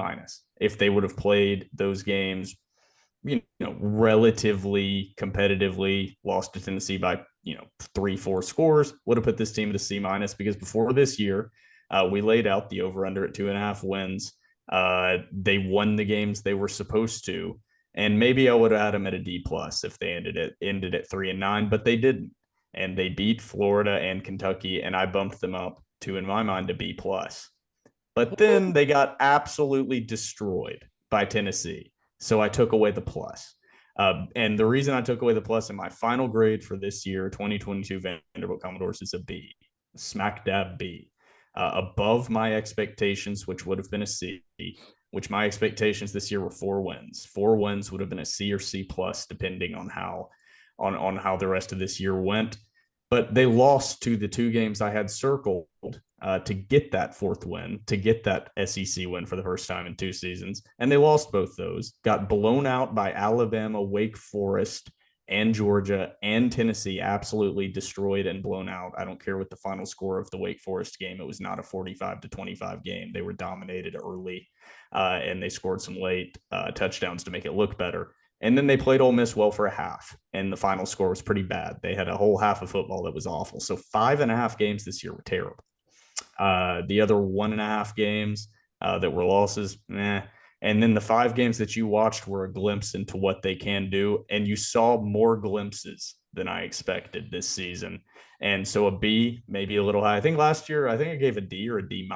if they would have played those games, relatively competitively, lost to Tennessee by 3-4 scores. Would have put this team at a C- because before this year, we laid out the over/under at 2.5 wins. They won the games they were supposed to, and maybe I would have had them at a D+ if they ended at 3-9, but they didn't, and they beat Florida and Kentucky, and I bumped them up to, in my mind, a B+. But then they got absolutely destroyed by Tennessee. So I took away the plus. And the reason I took away the plus in my final grade for this year, 2022 Vanderbilt Commodores, is a B, smack dab B. Above my expectations, which would have been a C, which my expectations this year were 4 wins. 4 wins would have been a C or C+, depending on how the rest of this year went. But they lost to the 2 games I had circled to get that 4th win, to get that SEC win for the first time in 2 seasons. And they lost both those, got blown out by Alabama, Wake Forest, and Georgia, and Tennessee, absolutely destroyed and blown out. I don't care what the final score of the Wake Forest game. It was not a 45-25 game. They were dominated early, and they scored some late touchdowns to make it look better. And then they played Ole Miss well for a half, and the final score was pretty bad. They had a whole half of football that was awful. So 5.5 games this year were terrible. The other 1.5 games that were losses, and then the 5 games that you watched were a glimpse into what they can do, and you saw more glimpses than I expected this season. And so a B, maybe a little high. I think last year, I gave a D or a D-,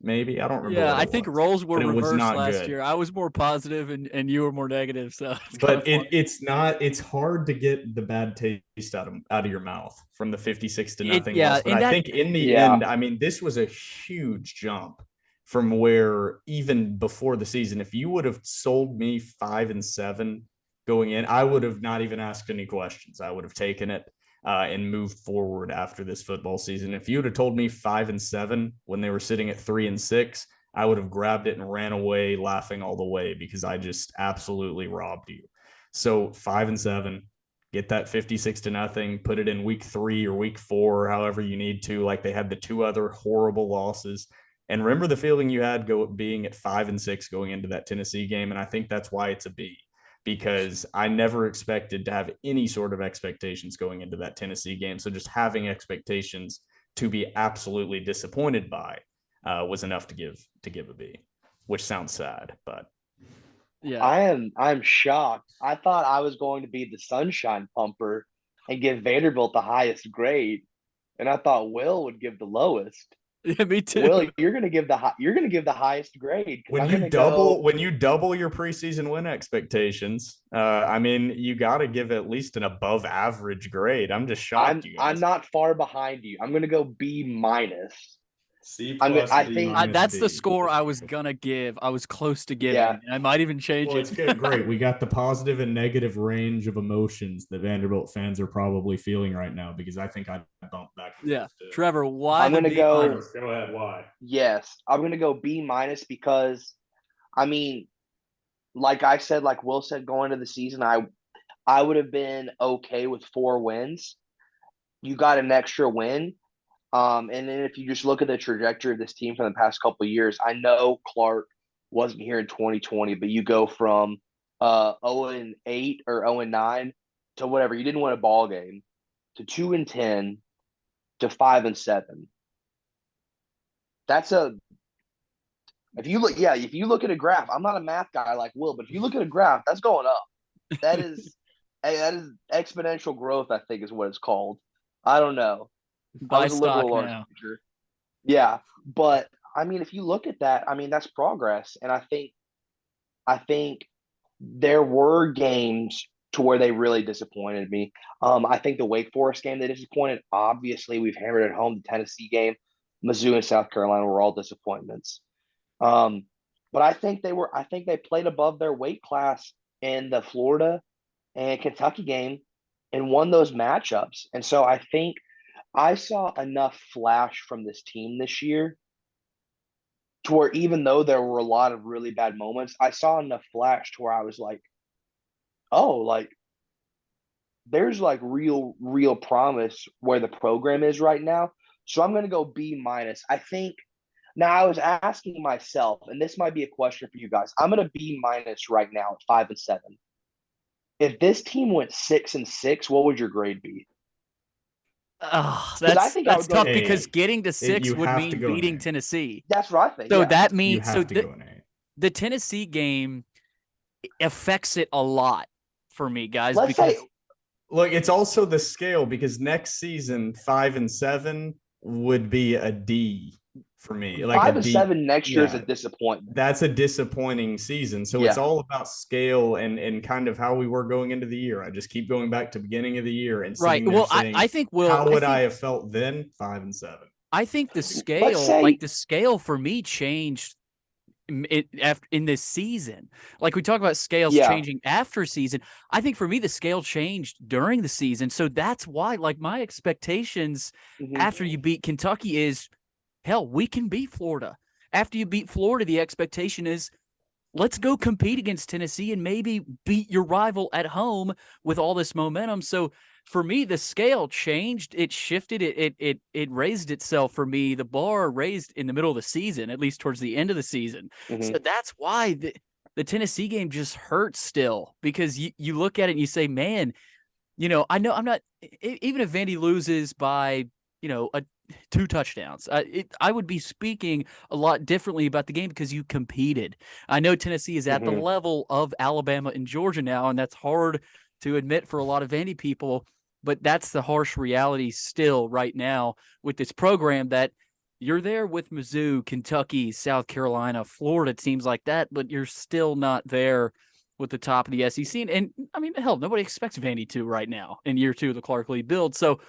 maybe. I don't remember. Yeah, I think roles were reversed last good. year. I was more positive and you were more negative. So it's hard to get the bad taste out of your mouth from the 56-0 loss. But I think in the end, I mean, this was a huge jump from where even before the season, if you would have sold me 5-7 going in, I would have not even asked any questions. I would have taken it and moved forward after this football season. If you would have told me 5-7 when they were sitting at 3-6, I would have grabbed it and ran away laughing all the way because I just absolutely robbed you. So 5-7, get that 56-0, put it in week 3 or week 4, or however you need to, like they had the 2 other horrible losses. And remember the feeling you had being at 5-6 going into that Tennessee game. And I think that's why it's a B, because I never expected to have any sort of expectations going into that Tennessee game. So just having expectations to be absolutely disappointed by was enough to give a B, which sounds sad, but yeah. I'm shocked. I thought I was going to be the sunshine pumper and give Vanderbilt the highest grade, and I thought Will would give the lowest. Yeah, me too. Will, you're gonna give the highest grade. When you double your preseason win expectations, I mean, you got to give at least an above average grade. I'm just shocked. I'm not far behind you. I'm gonna go B minus. C plus. I think that's the score I was gonna give. I was close to giving. Yeah. I might even change it. It's good. Great. We got the positive and negative range of emotions that Vanderbilt fans are probably feeling right now, because I think I bumped back. Yeah, Trevor, why? I'm gonna go. Go ahead. Why? Yes, I'm gonna go B minus because, I mean, like I said, like Will said, going into the season, I would have been okay with 4 wins. You got an extra win. And then if you just look at the trajectory of this team from the past couple of years, I know Clark wasn't here in 2020, but you go from 0-8 or 0-9 to whatever. You didn't win a ball game, to 2-10 to 5-7. That's if you look at a graph, I'm not a math guy like Will, but if you look at a graph, that's going up. That is exponential growth, I think is what it's called. I don't know. Buy stock now. Yeah, but I mean, if you look at that, I mean, that's progress. And I think there were games to where they really disappointed me. I think the Wake Forest game, they disappointed. Obviously, we've hammered at home. The Tennessee game, Mizzou and South Carolina were all disappointments. But I think they played above their weight class in the Florida and Kentucky game and won those matchups. And so I think I saw enough flash from this team this year to where, even though there were a lot of really bad moments, I saw enough flash to where I was like, oh, like there's like real promise where the program is right now. So I'm going to go B minus. I think now I was asking myself, and this might be a question for you guys. I'm going to B minus right now at 5-7. If this team went 6-6, what would your grade be? Oh, that's tough because getting to 6 would mean beating Tennessee. That's what I think. So that means the Tennessee game affects it a lot for me, guys. Look, it's also the scale, because next season 5-7 would be a D for me. Like 5-7 next year is a disappointment. That's a disappointing season. So it's all about scale and kind of how we were going into the year. I just keep going back to beginning of the year and right. Well, I think how would I have felt then? 5-7. I think the scale for me changed in this season. Like we talk about scales changing after season. I think for me the scale changed during the season. So that's why, like, my expectations after you beat Kentucky is, hell, we can beat Florida. After you beat Florida, the expectation is, let's go compete against Tennessee and maybe beat your rival at home with all this momentum. So for me, the scale changed. It shifted. It raised itself for me. The bar raised in the middle of the season, at least towards the end of the season. So that's why the Tennessee game just hurts still, because you look at it and you say, man, I know I'm not, even if Vandy loses by, 2 touchdowns, I would be speaking a lot differently about the game because you competed. I know Tennessee is at the level of Alabama and Georgia now, and that's hard to admit for a lot of Vandy people, but that's the harsh reality still right now with this program, that you're there with Mizzou, Kentucky, South Carolina, Florida, teams like that, but you're still not there with the top of the SEC. And I mean, hell, nobody expects Vandy to right now in year 2 of the Clark Lea build. So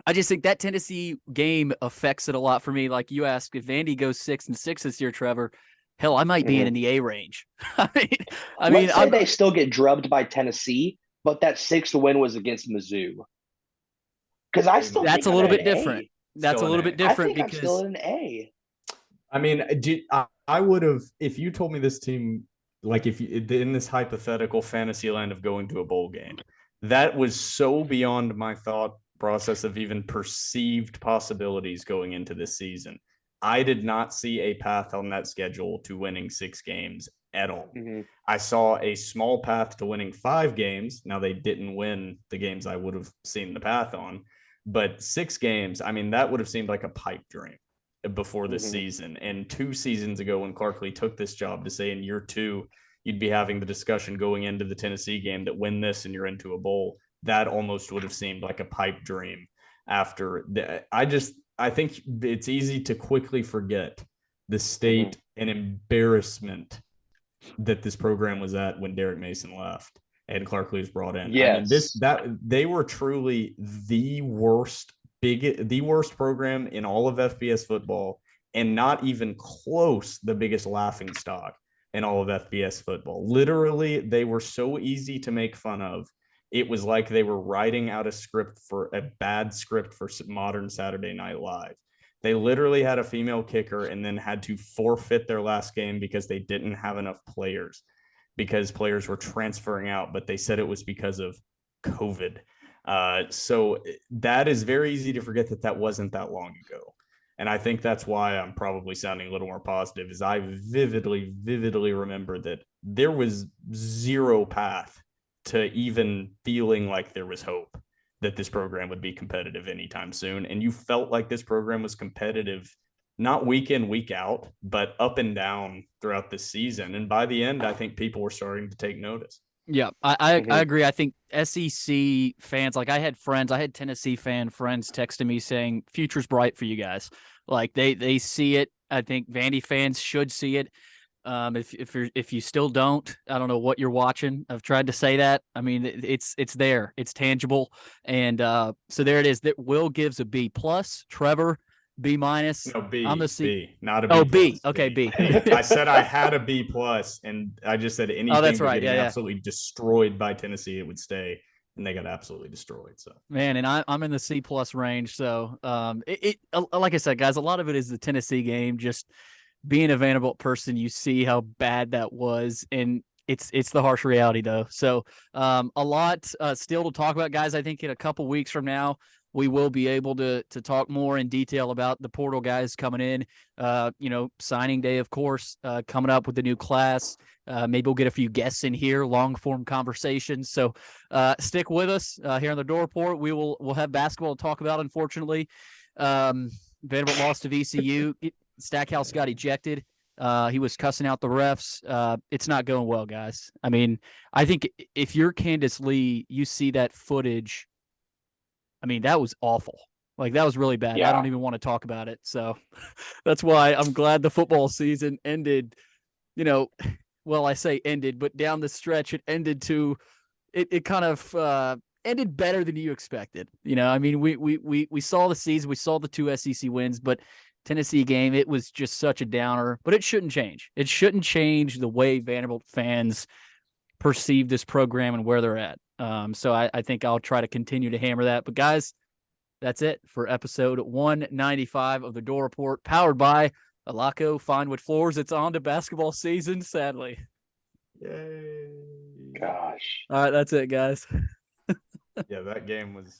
I just think that Tennessee game affects it a lot for me. Like you asked, if Vandy goes 6-6 this year, Trevor, hell, I might be in the A range. I mean, they still get drubbed by Tennessee, but that 6th win was against Mizzou. Because that's a little bit different. That's a little bit different because I'm still in an A. I mean, I would have, if you told me this team, like if you, in this hypothetical fantasy land of going to a bowl game, That was so beyond my thought process of even perceived possibilities going into this season. I did not see a path on that schedule to winning 6 games at all. Mm-hmm. I saw a small path to winning 5 games. Now, they didn't win the games I would have seen the path on, but 6 games, I mean, that would have seemed like a pipe dream before the Mm-hmm. season. And 2 seasons ago, when Clark Lea took this job, to say in year 2, you'd be having the discussion going into the Tennessee game that win this and you're into a bowl, that almost would have seemed like a pipe dream after the, I think it's easy to quickly forget the state and embarrassment that this program was at when Derrick Mason left and Clark Lea was brought in. I mean, Yes. they were truly the worst program in all of FBS football, and not even close the biggest laughing stock in all of FBS football. Literally, they were so easy to make fun of. It was like they were writing out a bad script for modern Saturday Night Live. They literally had a female kicker and then had to forfeit their last game because they didn't have enough players, because players were transferring out, but they said it was because of COVID. So that is very easy to forget that wasn't that long ago. And I think that's why I'm probably sounding a little more positive, is I vividly remember that there was zero path to even feeling like there was hope that this program would be competitive anytime soon. And you felt like this program was competitive, not week in, week out, but up and down throughout the season. And by the end, I think people were starting to take notice. Yeah, I agree. I think SEC fans, like I had Tennessee friends texting me saying future's bright for you guys. Like they see it. I think Vandy fans should see it. If you still don't, I don't know what you're watching. I've tried to say that. I mean, it's there. It's tangible. And so there it is. That Will gives a B plus. Trevor, B minus. No, I'm the B, not a B. Oh, plus, B. Okay, B. I said I had a B plus, and I just said anything that's right. getting Yeah. absolutely destroyed by Tennessee, it would stay, and they got absolutely destroyed. So Man, and I'm in the C plus range. So like I said, guys, a lot of it is the Tennessee game. Just being a Vanderbilt person, you see how bad that was, and it's the harsh reality though. So a lot still to talk about, guys. I think in a couple weeks from now, we will be able to talk more in detail about the portal guys coming in. Signing day, of course, coming up with the new class. Maybe we'll get a few guests in here, long form conversations. So stick with us here on the Door Report. We'll have basketball to talk about. Unfortunately, Vanderbilt lost to VCU. Stackhouse got ejected. He was cussing out the refs. It's not going well, guys. I mean, I think if you're Candace Lee, you see that footage. I mean, that was awful. Like, that was really bad. Yeah. I don't even want to talk about it. So that's why I'm glad the football season ended, well, I say ended, but down the stretch, it ended it kind of ended better than you expected. I mean, we saw the season, we saw the 2 SEC wins, but Tennessee game, it was just such a downer, but it shouldn't change. It shouldn't change the way Vanderbilt fans perceive this program and where they're at. So I think I'll try to continue to hammer that. But guys, that's it for episode 195 of the Door Report, powered by Alaco Finewood Floors. It's on to basketball season, sadly. yay! Gosh. All right, that's it, guys. Yeah, that game was